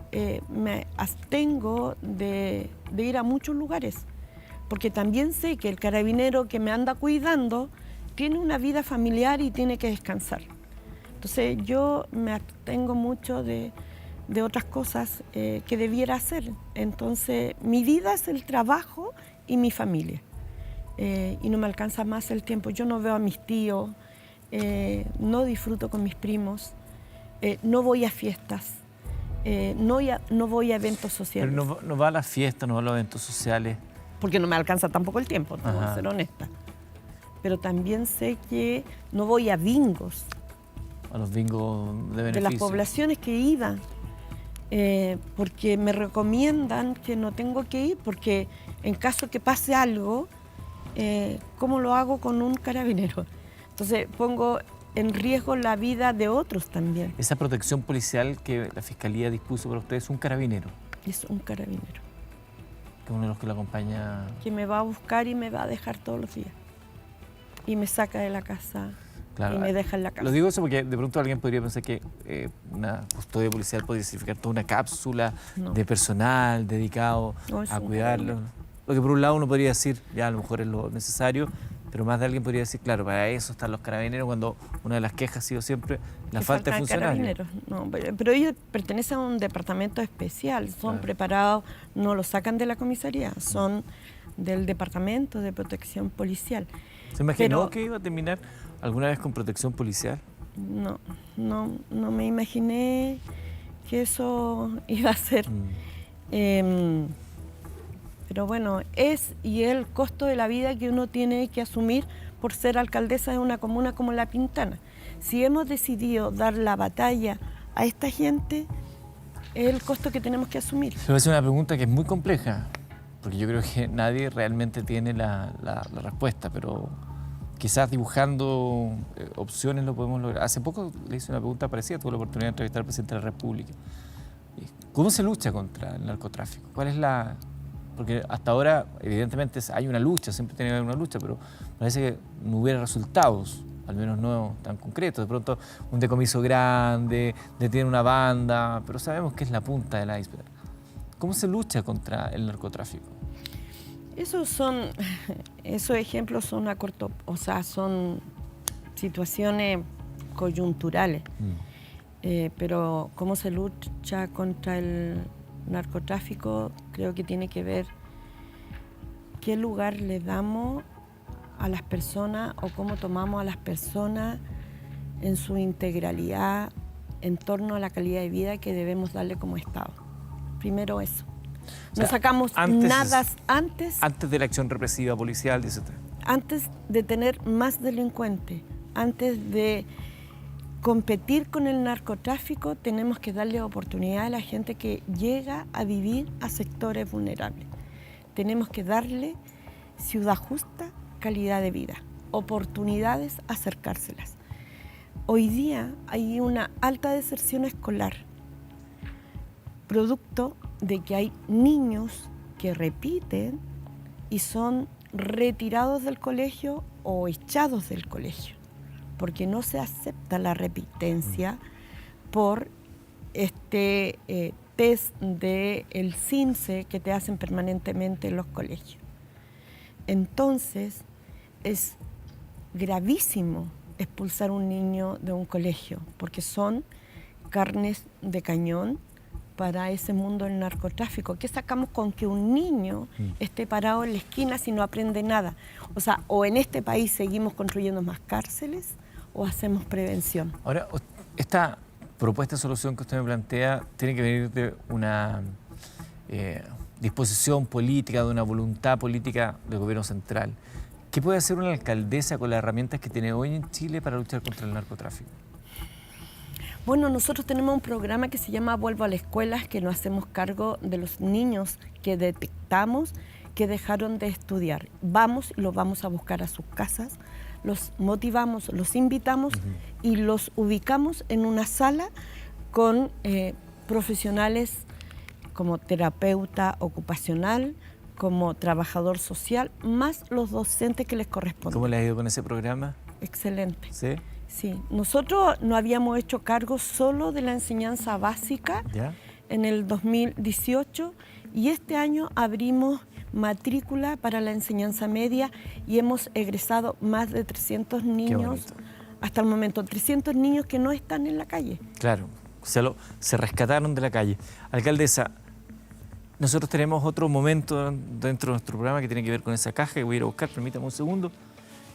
S2: me abstengo de ir a muchos lugares, porque también sé que el carabinero que me anda cuidando tiene una vida familiar y tiene que descansar. Entonces yo me abstengo mucho de otras cosas que debiera hacer. Entonces mi vida es el trabajo y mi familia. Y no me alcanza más el tiempo. Yo no veo a mis tíos, no disfruto con mis primos, no voy a fiestas, no voy a eventos sociales.
S1: Pero no va a las fiestas, no va a los eventos sociales.
S2: Porque no me alcanza tampoco el tiempo, tengo que ser honesta. Pero también sé que no voy a bingos.
S1: A los bingos de beneficio.
S2: De las poblaciones que iba. Porque me recomiendan que no tengo que ir, porque en caso que pase algo, ¿cómo lo hago con un carabinero? Entonces pongo en riesgo la vida de otros también.
S1: Esa protección policial que la Fiscalía dispuso para ustedes es un carabinero.
S2: Es un carabinero.
S1: Que es uno de los que lo acompaña.
S2: Que me va a buscar y me va a dejar todos los días. Y me saca de la casa. Claro, y me deja en la casa.
S1: Lo digo eso porque de pronto alguien podría pensar que una custodia policial podría significar toda una cápsula de personal dedicado a cuidarlo. Lo que por un lado uno podría decir, ya a lo mejor es lo necesario, pero más de alguien podría decir, claro, para eso están los carabineros, cuando una de las quejas ha sido siempre la falta de funcionarios.
S2: No, pero ellos pertenecen a un departamento especial, son preparados, no los sacan de la comisaría, son del Departamento de Protección Policial.
S1: ¿Se imaginó que iba a terminar alguna vez con protección policial?
S2: No me imaginé que eso iba a ser. Pero bueno, es y el costo de la vida que uno tiene que asumir por ser alcaldesa de una comuna como La Pintana. Si hemos decidido dar la batalla a esta gente, es el costo que tenemos que asumir.
S1: Pero es una pregunta que es muy compleja, porque yo creo que nadie realmente tiene la respuesta, pero quizás dibujando opciones lo podemos lograr. Hace poco le hice una pregunta parecida, tuve la oportunidad de entrevistar al presidente de la República. ¿Cómo se lucha contra el narcotráfico? ¿Cuál es la...? Porque hasta ahora, evidentemente, hay una lucha, siempre tiene que haber una lucha, pero parece que no hubiera resultados, al menos no tan concretos. De pronto, un decomiso grande, detiene una banda, pero sabemos que es la punta del iceberg. ¿Cómo se lucha contra el narcotráfico?
S2: Esos ejemplos son a corto, o sea, son situaciones coyunturales. Pero cómo se lucha contra el narcotráfico, creo que tiene que ver qué lugar le damos a las personas o cómo tomamos a las personas en su integralidad en torno a la calidad de vida que debemos darle como Estado. Primero eso. No sacamos nada antes
S1: de la acción represiva policial, dice usted.
S2: Antes de tener más delincuentes, antes de competir con el narcotráfico, tenemos que darle oportunidad a la gente que llega a vivir a sectores vulnerables. Tenemos que darle ciudad justa, calidad de vida, oportunidades, acercárselas. Hoy día hay una alta deserción escolar, producto de que hay niños que repiten y son retirados del colegio o echados del colegio, porque no se acepta la repitencia por este test del CINCE que te hacen permanentemente en los colegios. Entonces, es gravísimo expulsar a un niño de un colegio, porque son carnes de cañón para ese mundo del narcotráfico. ¿Qué sacamos con que un niño esté parado en la esquina si no aprende nada? O sea, o en este país seguimos construyendo más cárceles o hacemos prevención.
S1: Ahora, esta propuesta de solución que usted me plantea tiene que venir de una disposición política, de una voluntad política del gobierno central. ¿Qué puede hacer una alcaldesa con las herramientas que tiene hoy en Chile para luchar contra el narcotráfico?
S2: Bueno, nosotros tenemos un programa que se llama Vuelvo a la Escuela, que nos hacemos cargo de los niños que detectamos que dejaron de estudiar. Vamos y los vamos a buscar a sus casas, los motivamos, los invitamos y los ubicamos en una sala con profesionales como terapeuta ocupacional, como trabajador social, más los docentes que les corresponden.
S1: ¿Cómo les ha ido con ese programa?
S2: Excelente.
S1: ¿Sí?
S2: Sí, nosotros no habíamos hecho cargo solo de la enseñanza básica
S1: ¿Ya?
S2: en el 2018 y este año abrimos matrícula para la enseñanza media y hemos egresado más de 300 niños hasta el momento, 300 niños que no están en la calle.
S1: Claro, se rescataron de la calle. Alcaldesa, nosotros tenemos otro momento dentro de nuestro programa que tiene que ver con esa caja que voy a ir a buscar, permítame un segundo.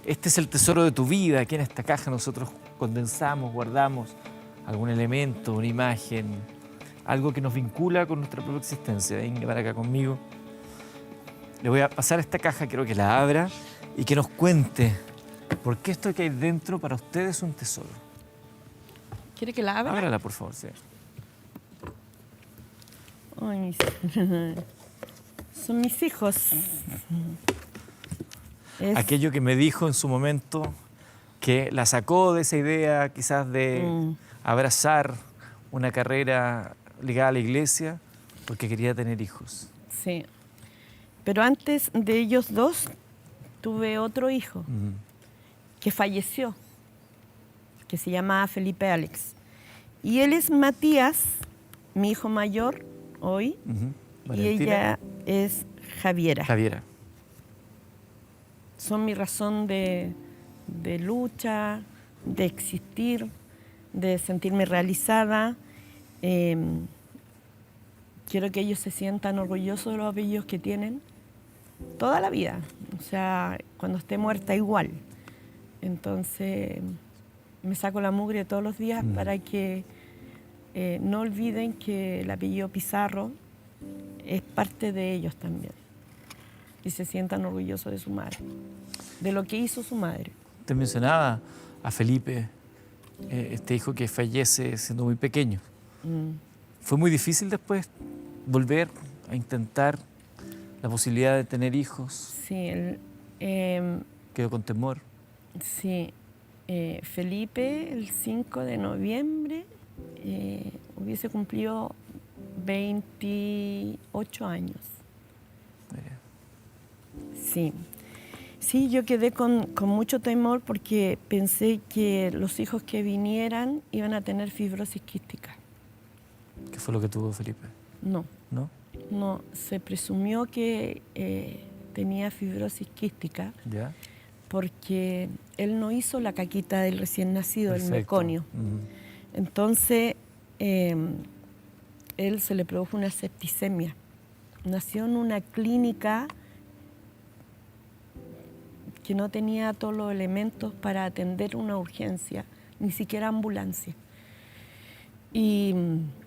S1: Este es el tesoro de tu vida. Aquí en esta caja nosotros condensamos, guardamos algún elemento, una imagen, algo que nos vincula con nuestra propia existencia. Venga para acá conmigo. Le voy a pasar esta caja, quiero que la abra y que nos cuente por qué esto que hay dentro para ustedes es un tesoro.
S2: ¿Quiere que la abra?
S1: Ábrala, por favor, sí.
S2: Ay, son mis hijos.
S1: Aquello que me dijo en su momento, que la sacó de esa idea quizás de abrazar una carrera ligada a la iglesia porque quería tener hijos.
S2: Sí, pero antes de ellos dos tuve otro hijo que falleció, que se llama Felipe Alex. Y él es Matías, mi hijo mayor hoy, y ella es Javiera.
S1: Javiera.
S2: Son mi razón de lucha, de existir, de sentirme realizada. Quiero que ellos se sientan orgullosos de los apellidos que tienen toda la vida. O sea, cuando esté muerta igual. Entonces, me saco la mugre todos los días para que no olviden que el apellido Pizarro es parte de ellos también. Y se sientan orgullosos de su madre, de lo que hizo su madre.
S1: Usted mencionaba a Felipe, este hijo que fallece siendo muy pequeño. ¿Fue muy difícil después volver a intentar la posibilidad de tener hijos?
S2: Sí,
S1: ¿Quedó con temor?
S2: Sí, Felipe el 5 de noviembre hubiese cumplido 28 años. Sí. Sí, yo quedé con mucho temor porque pensé que los hijos que vinieran iban a tener fibrosis quística.
S1: ¿Qué fue lo que tuvo Felipe?
S2: No.
S1: ¿No?
S2: No, se presumió que tenía fibrosis quística.
S1: ¿Ya?
S2: Porque él no hizo la caquita del recién nacido,
S1: Perfecto.
S2: el meconio. Entonces, él se le produjo una septicemia. Nació en una clínica que no tenía todos los elementos para atender una urgencia, ni siquiera ambulancia. Y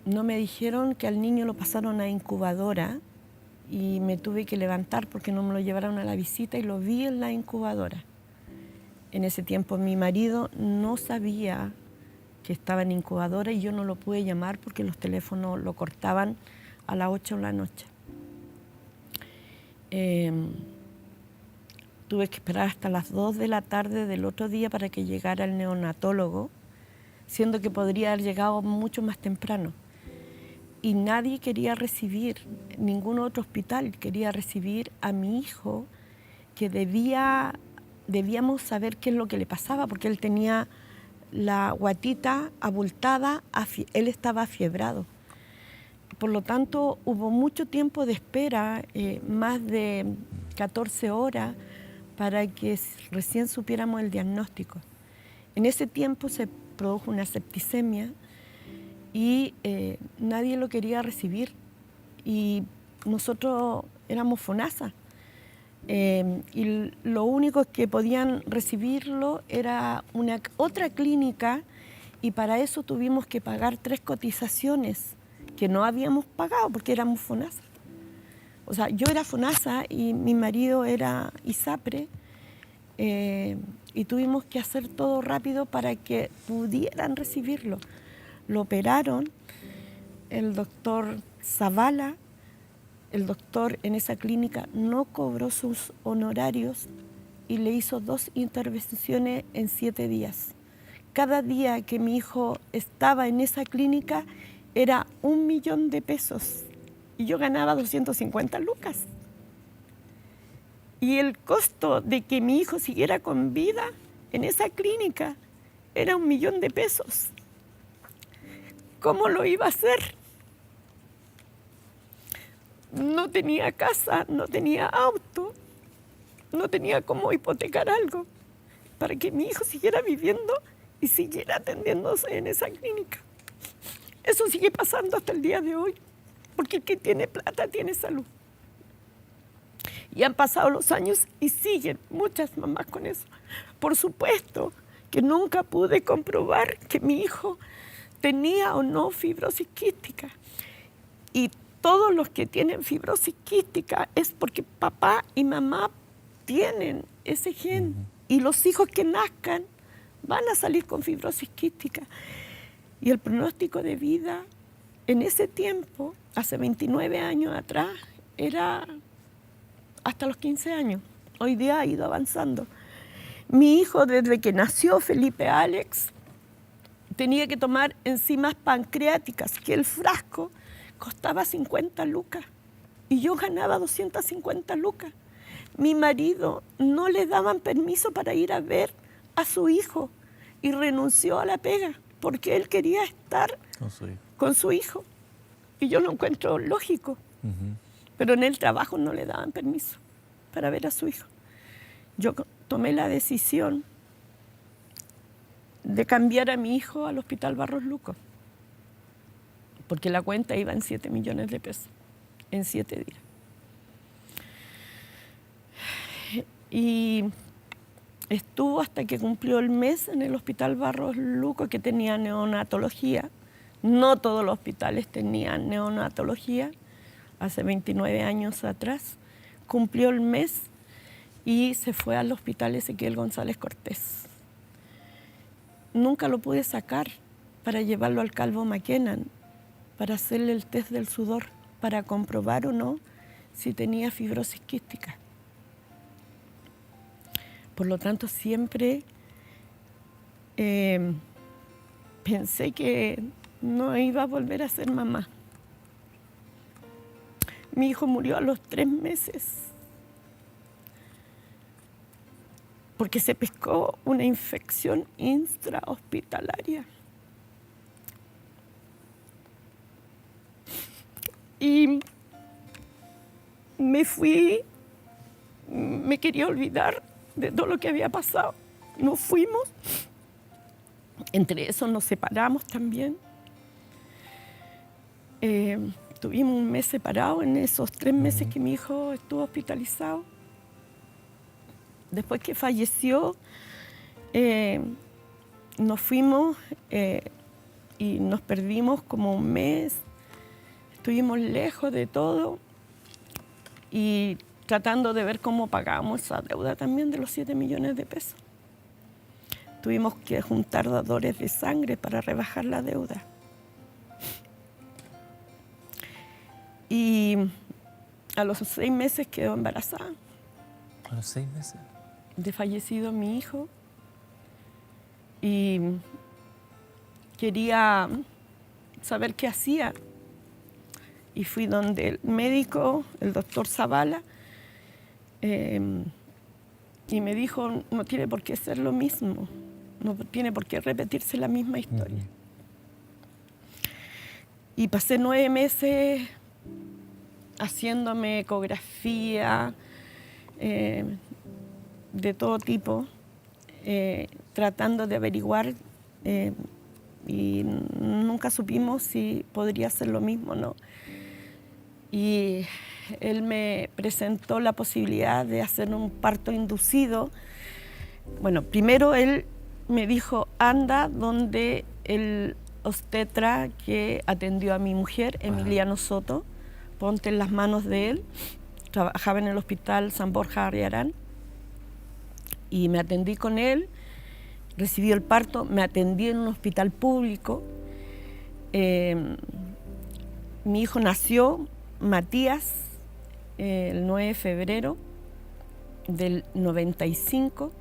S2: no me dijeron que al niño lo pasaron a incubadora y me tuve que levantar porque no me lo llevaron a la visita y lo vi en la incubadora. En ese tiempo mi marido no sabía que estaba en incubadora y yo no lo pude llamar porque los teléfonos lo cortaban a las 8 de la noche. Tuve que esperar hasta las 2 de la tarde del otro día para que llegara el neonatólogo, siendo que podría haber llegado mucho más temprano. Y nadie quería recibir, ningún otro hospital quería recibir a mi hijo, que debíamos saber qué es lo que le pasaba, porque él tenía la guatita abultada, él estaba afiebrado. Por lo tanto, hubo mucho tiempo de espera, más de 14 horas, para que recién supiéramos el diagnóstico. En ese tiempo se produjo una septicemia y nadie lo quería recibir. Y nosotros éramos FONASA. Y lo único que podían recibirlo era otra clínica y para eso tuvimos que pagar 3 cotizaciones que no habíamos pagado porque éramos FONASA. O sea, yo era FONASA y mi marido era ISAPRE, y tuvimos que hacer todo rápido para que pudieran recibirlo. Lo operaron, el doctor Zavala, el doctor en esa clínica no cobró sus honorarios y le hizo 2 intervenciones en 7 días. Cada día que mi hijo estaba en esa clínica era 1 millón de pesos y yo ganaba 250 lucas. Y el costo de que mi hijo siguiera con vida en esa clínica era 1 millón de pesos. ¿Cómo lo iba a hacer? No tenía casa, no tenía auto, no tenía cómo hipotecar algo para que mi hijo siguiera viviendo y siguiera atendiéndose en esa clínica. Eso sigue pasando hasta el día de hoy, porque el que tiene plata tiene salud. Y han pasado los años y siguen muchas mamás con eso. Por supuesto que nunca pude comprobar que mi hijo tenía o no fibrosis quística. Y todos los que tienen fibrosis quística es porque papá y mamá tienen ese gen. Y los hijos que nazcan van a salir con fibrosis quística. Y el pronóstico de vida en ese tiempo, hace 29 años atrás, era hasta los 15 años. Hoy día ha ido avanzando. Mi hijo, desde que nació Felipe Alex, tenía que tomar enzimas pancreáticas, que el frasco costaba 50 lucas y yo ganaba 250 lucas. Mi marido no le daban permiso para ir a ver a su hijo y renunció a la pega porque él quería estar con su hijo. Y yo lo encuentro lógico. Pero en el trabajo no le daban permiso para ver a su hijo. Yo tomé la decisión de cambiar a mi hijo al Hospital Barros Luco, porque la cuenta iba en 7 millones de pesos, en 7 días. Y estuvo hasta que cumplió el mes en el Hospital Barros Luco, que tenía neonatología. No todos los hospitales tenían neonatología. Hace 29 años atrás, cumplió el mes y se fue al Hospital Ezequiel González Cortés. Nunca lo pude sacar para llevarlo al Calvo McKennan, para hacerle el test del sudor, para comprobar o no si tenía fibrosis quística. Por lo tanto, siempre pensé que no iba a volver a ser mamá. Mi hijo murió a los 3 meses porque se pescó una infección intrahospitalaria. Y me fui, me quería olvidar de todo lo que había pasado. Nos fuimos, entre eso nos separamos también. Tuvimos un mes separado en esos 3 meses que mi hijo estuvo hospitalizado. Después que falleció, nos fuimos y nos perdimos como un mes. Estuvimos lejos de todo y tratando de ver cómo pagábamos esa deuda también de los 7 millones de pesos. Tuvimos que juntar dadores de sangre para rebajar la deuda. Y a los 6 meses quedó embarazada.
S1: ¿A los 6 meses?
S2: De fallecido mi hijo. Y quería saber qué hacía. Y fui donde el médico, el doctor Zavala, y me dijo, no tiene por qué ser lo mismo, no tiene por qué repetirse la misma historia. Y pasé 9 meses haciéndome ecografía de todo tipo, tratando de averiguar, y nunca supimos si podría ser lo mismo o no. Y él me presentó la posibilidad de hacer un parto inducido. Bueno, primero él me dijo, anda donde el obstetra que atendió a mi mujer, Emiliano Soto, ponte en las manos de él trabajaba en el hospital San Borja Arriarán y me atendí con él, recibí el parto, me atendí en un hospital público. Mi hijo nació, Matías, el 9 de febrero del 95.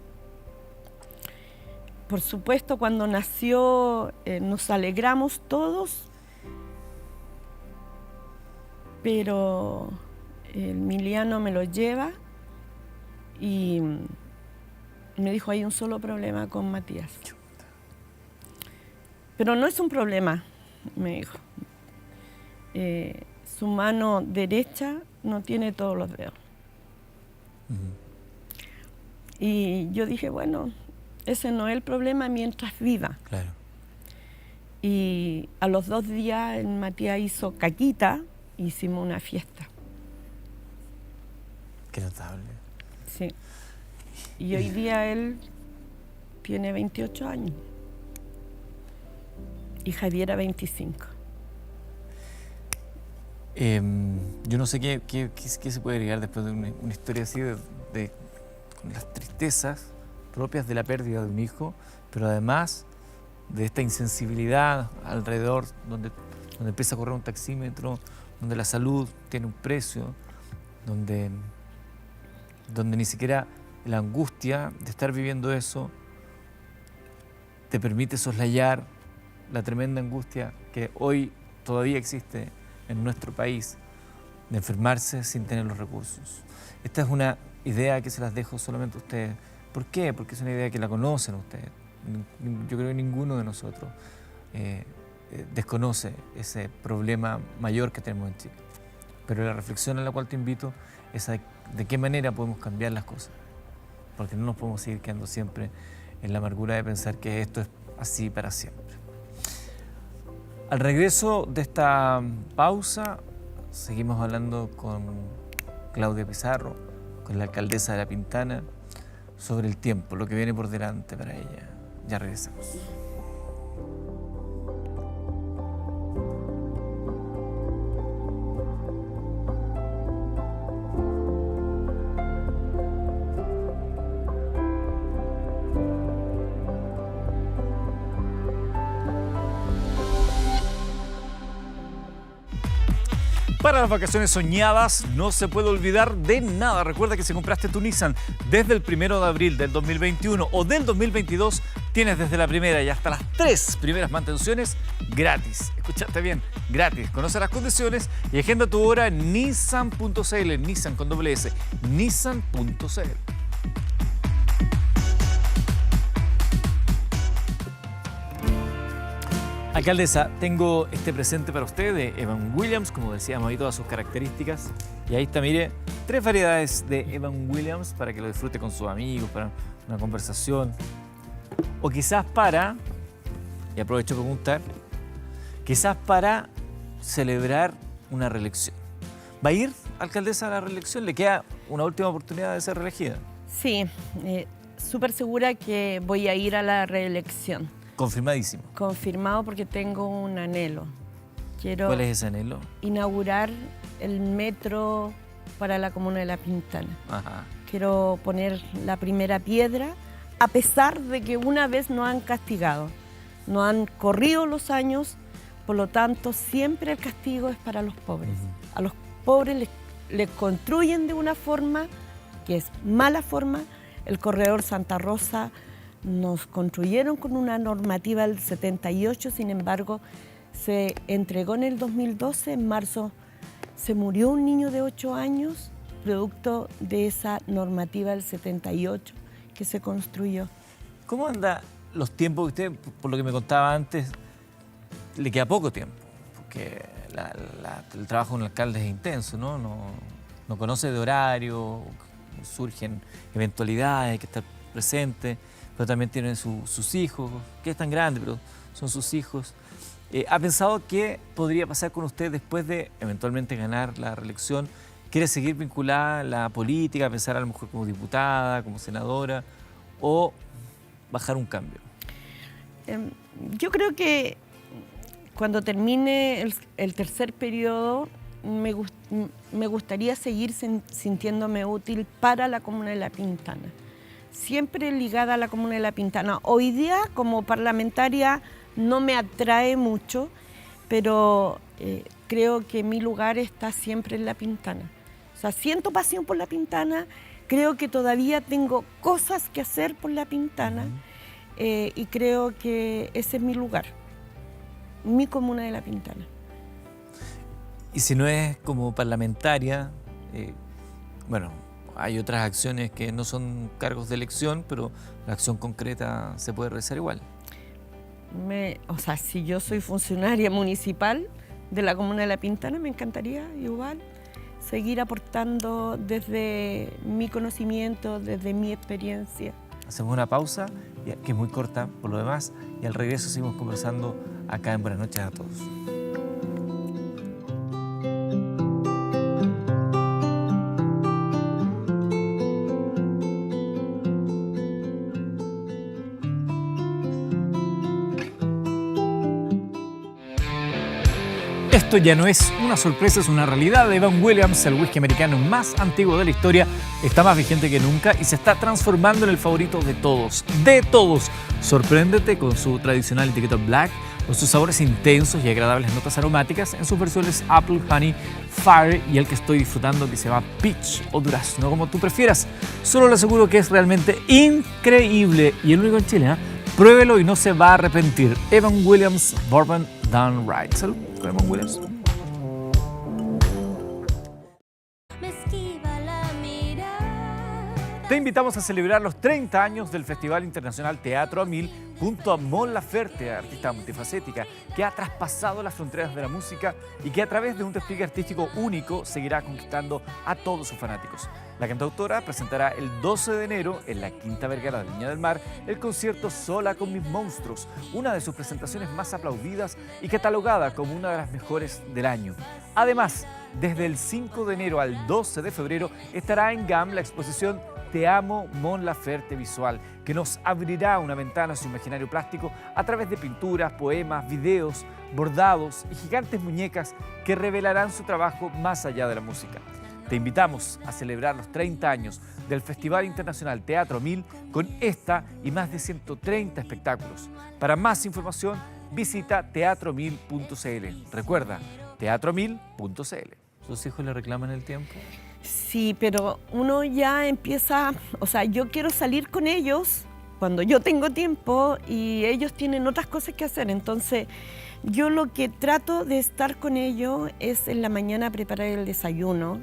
S2: Por supuesto, cuando nació nos alegramos todos, pero Emiliano me lo lleva y me dijo, hay un solo problema con Matías. Pero no es un problema, me dijo. Su mano derecha no tiene todos los dedos. Y yo dije, bueno, ese no es el problema mientras viva.
S1: Claro.
S2: Y a los 2 días el Matías hizo caquita, hicimos una fiesta.
S1: Qué notable.
S2: Sí. Y hoy día él tiene 28 años. Y Javiera 25.
S1: Yo no sé qué se puede agregar después de una historia así, con las tristezas propias de la pérdida de un hijo, pero además de esta insensibilidad alrededor, donde empieza a correr un taxímetro, donde la salud tiene un precio, donde ni siquiera la angustia de estar viviendo eso te permite soslayar la tremenda angustia que hoy todavía existe en nuestro país de enfermarse sin tener los recursos. Esta es una idea que se las dejo solamente a ustedes. ¿Por qué? Porque es una idea que la conocen ustedes. Yo creo que ninguno de nosotros desconoce ese problema mayor que tenemos en Chile. Pero la reflexión a la cual te invito es de qué manera podemos cambiar las cosas. Porque no nos podemos seguir quedando siempre en la amargura de pensar que esto es así para siempre. Al regreso de esta pausa, seguimos hablando con Claudia Pizarro, con la alcaldesa de La Pintana, sobre el tiempo, lo que viene por delante para ella. Ya regresamos. Para las vacaciones soñadas no se puede olvidar de nada. Recuerda que si compraste tu Nissan desde el 1 de abril del 2021 o del 2022, tienes desde la primera y hasta las 3 primeras mantenciones gratis. Escuchaste bien, gratis. Conoce las condiciones y agenda tu hora en nissan.cl, Nissan con doble S, nissan.cl. Alcaldesa, tengo este presente para usted de Evan Williams, como decíamos ahí todas sus características. Y ahí está, mire, 3 variedades de Evan Williams para que lo disfrute con sus amigos, para una conversación. O quizás para, y aprovecho para preguntar, quizás para celebrar una reelección. ¿Va a ir, alcaldesa, a la reelección? ¿Le queda una última oportunidad de ser reelegida?
S2: Sí, súper segura que voy a ir a la reelección.
S1: Confirmadísimo.
S2: Confirmado porque tengo un anhelo. Quiero
S1: ¿Cuál es ese anhelo?
S2: inaugurar el metro para la comuna de La Pintana.
S1: Ajá.
S2: Quiero poner la primera piedra, a pesar de que una vez nos han castigado. No han corrido los años, por lo tanto, siempre el castigo es para los pobres. A los pobres les construyen de una forma que es mala forma. El corredor Santa Rosa nos construyeron con una normativa del 78, sin embargo, se entregó en el 2012, en marzo se murió un niño de 8 años, producto de esa normativa del 78 que se construyó.
S1: ¿Cómo anda los tiempos? Usted, por lo que me contaba antes, le queda poco tiempo, porque el trabajo con el alcalde es intenso, ¿no? No conoce de horario, surgen eventualidades, hay que estar presente. Pero también tienen sus hijos, que es tan grande, pero son sus hijos. ¿Ha pensado qué podría pasar con usted después de eventualmente ganar la reelección? ¿Quiere seguir vinculada a la política, pensar a lo mejor como diputada, como senadora, o bajar un cambio?
S2: Yo creo que cuando termine el tercer periodo, me gustaría seguir sintiéndome útil para la Comuna de La Pintana. Siempre ligada a la Comuna de La Pintana. Hoy día, como parlamentaria, no me atrae mucho, pero creo que mi lugar está siempre en La Pintana. O sea, siento pasión por La Pintana, creo que todavía tengo cosas que hacer por La Pintana y creo que ese es mi lugar, mi Comuna de La Pintana.
S1: Y si no es como parlamentaria, bueno, hay otras acciones que no son cargos de elección, pero la acción concreta se puede realizar igual.
S2: O sea, si yo soy funcionaria municipal de la Comuna de La Pintana, me encantaría igual seguir aportando desde mi conocimiento, desde mi experiencia.
S1: Hacemos una pausa, que es muy corta por lo demás, y al regreso seguimos conversando acá en Buenas noches a todos. Esto ya no es una sorpresa, es una realidad. Evan Williams, el whisky americano más antiguo de la historia, está más vigente que nunca y se está transformando en el favorito de todos. ¡De todos! Sorpréndete con su tradicional etiqueta Black, con sus sabores intensos y agradables notas aromáticas en sus versiones Apple, Honey, Fire y el que estoy disfrutando que se llama Peach o Durazno, como tú prefieras. Solo le aseguro que es realmente increíble y el único en Chile, ¿eh? Pruébelo y no se va a arrepentir. Evan Williams Bourbon Done Right. Salud con Evan Williams. Te invitamos a celebrar los 30 años del Festival Internacional Teatro a 1000 junto a Mon Laferte, artista multifacética que ha traspasado las fronteras de la música y que a través de un despliegue artístico único seguirá conquistando a todos sus fanáticos. La cantautora presentará el 12 de enero en la Quinta Vergara de Viña del Mar el concierto Sola con mis monstruos, una de sus presentaciones más aplaudidas y catalogada como una de las mejores del año. Además, desde el 5 de enero al 12 de febrero estará en GAM la exposición Te amo, Mon Laferte Visual, que nos abrirá una ventana a su imaginario plástico a través de pinturas, poemas, videos, bordados y gigantes muñecas que revelarán su trabajo más allá de la música. Te invitamos a celebrar los 30 años del Festival Internacional Teatro 1000 con esta y más de 130 espectáculos. Para más información, visita teatro1000.cl. Recuerda, teatro1000.cl. ¿Sus hijos le reclaman el tiempo?
S2: Sí, pero uno ya empieza, o sea, yo quiero salir con ellos cuando yo tengo tiempo y ellos tienen otras cosas que hacer. Entonces, yo lo que trato de estar con ellos es en la mañana preparar el desayuno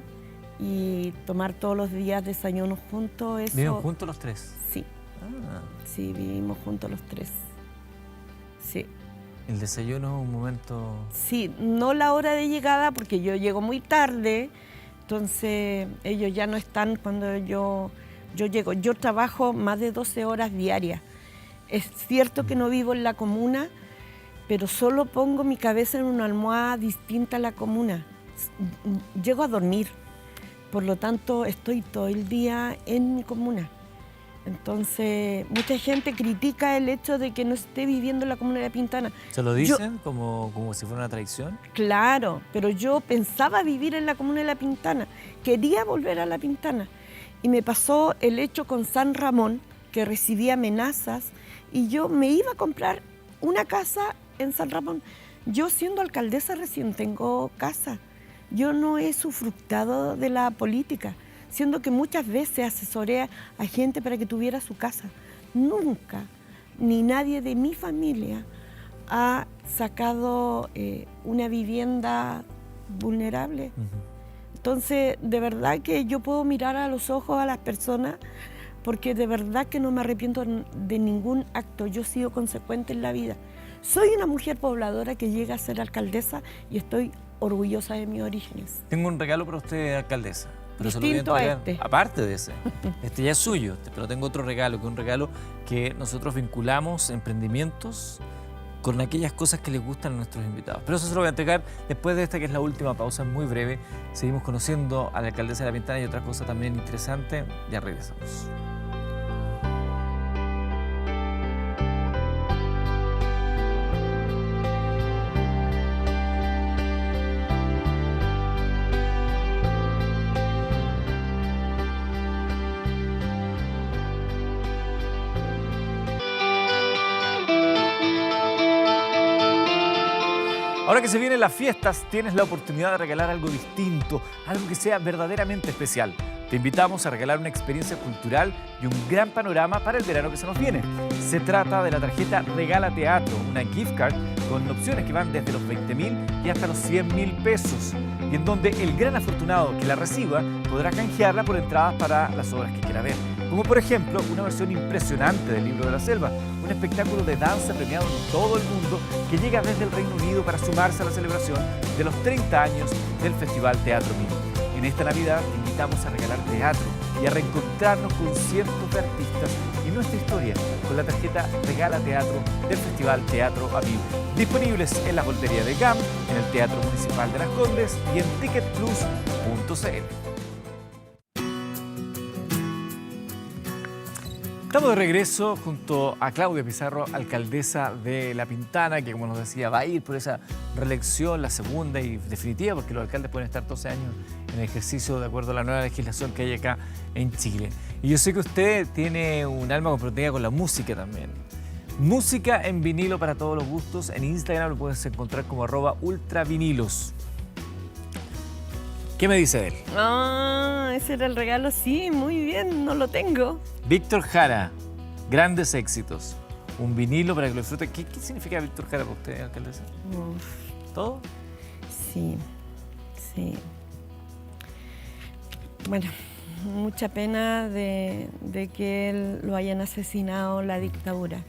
S2: y tomar todos los días desayunos juntos. Eso...
S1: ¿Viven juntos los tres?
S2: Sí. Sí, vivimos juntos los tres. Sí.
S1: ¿El desayuno es un momento...?
S2: Sí, no la hora de llegada porque yo llego muy tarde. Entonces, ellos ya no están cuando yo llego. Yo trabajo más de 12 horas diarias. Es cierto que no vivo en la comuna, pero solo pongo mi cabeza en una almohada distinta a la comuna. Llego a dormir. Por lo tanto, estoy todo el día en mi comuna. Entonces, mucha gente critica el hecho de que no esté viviendo en la Comuna de La Pintana.
S1: ¿Se lo dicen como si fuera una tradición?
S2: Claro, pero yo pensaba vivir en la Comuna de La Pintana. Quería volver a La Pintana. Y me pasó el hecho con San Ramón, que recibí amenazas, y yo me iba a comprar una casa en San Ramón. Yo, siendo alcaldesa, recién tengo casa. Yo no he sufructado de la política, siendo que muchas veces asesoré a gente para que tuviera su casa. Nunca, ni nadie de mi familia ha sacado una vivienda vulnerable. Entonces, de verdad que yo puedo mirar a los ojos a las personas porque de verdad que no me arrepiento de ningún acto. Yo he sido consecuente en la vida. Soy una mujer pobladora que llega a ser alcaldesa y estoy orgullosa de mis orígenes.
S1: Tengo un regalo para usted, alcaldesa. Pero
S2: distinto a este.
S1: Aparte de ese. Este ya es suyo, pero tengo otro regalo, que es un regalo que nosotros vinculamos emprendimientos con aquellas cosas que les gustan a nuestros invitados. Pero eso se lo voy a entregar después de esta, que es la última pausa, muy breve. seguimos conociendo a la alcaldesa de La Pintana y otra cosa también interesante. Ya regresamos. Ahora que se vienen las fiestas, tienes la oportunidad de regalar algo distinto, algo que sea verdaderamente especial. Te invitamos a regalar una experiencia cultural y un gran panorama para el verano que se nos viene. Se trata de la tarjeta Regala Teatro, una gift card con opciones que van desde los 20.000 y hasta los 100.000 pesos, y en donde el gran afortunado que la reciba podrá canjearla por entradas para las obras que quiera ver. Como por ejemplo, una versión impresionante del Libro de la Selva, un espectáculo de danza premiado en todo el mundo que llega desde el Reino Unido para sumarse a la celebración de los 30 años del Festival Teatro Mil. En esta Navidad te invitamos a regalar teatro y a reencontrarnos con cientos de artistas y nuestra historia con la tarjeta Regala Teatro del Festival Teatro Aviv. Disponibles en la boletería de GAM, en el Teatro Municipal de Las Condes y en ticketplus.cl. Estamos de regreso junto a Claudia Pizarro, alcaldesa de La Pintana, que como nos decía va a ir por esa reelección, la segunda y definitiva, porque los alcaldes pueden estar 12 años en ejercicio de acuerdo a la nueva legislación que hay acá en Chile. Y yo sé que usted tiene un alma comprometida con la música también. Música en vinilo para todos los gustos. En Instagram lo puedes encontrar como @ultravinilos. ¿Qué me dice de él?
S2: Ah, ese era el regalo, sí, muy bien, no lo tengo.
S1: Víctor Jara, grandes éxitos. Un vinilo para que lo disfrute. ¿Qué significa Víctor Jara para usted, alcaldesa? ¿Todo?
S2: Sí, sí. Bueno, mucha pena de que él lo hayan asesinado la dictadura.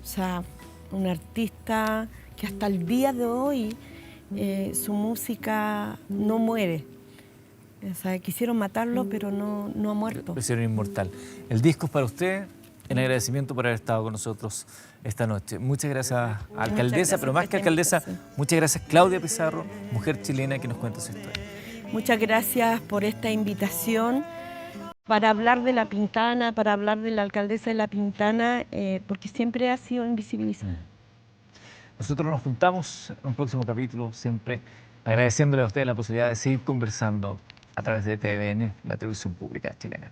S2: O sea, un artista que hasta el día de hoy su música no muere. O sea, quisieron matarlo, pero no ha muerto.
S1: Lo hicieron inmortal. El disco es para usted, en agradecimiento por haber estado con nosotros esta noche. Muchas gracias, alcaldesa,
S2: gracias
S1: pero más que alcaldesa, muchas gracias, Claudia Pizarro, mujer chilena que nos cuenta su historia.
S2: Muchas gracias por esta invitación para hablar de La Pintana, para hablar de la alcaldesa de La Pintana, porque siempre ha sido invisibilizada.
S1: Nosotros nos juntamos en un próximo capítulo, siempre agradeciéndole a ustedes la posibilidad de seguir conversando a través de TVN, la televisión pública chilena.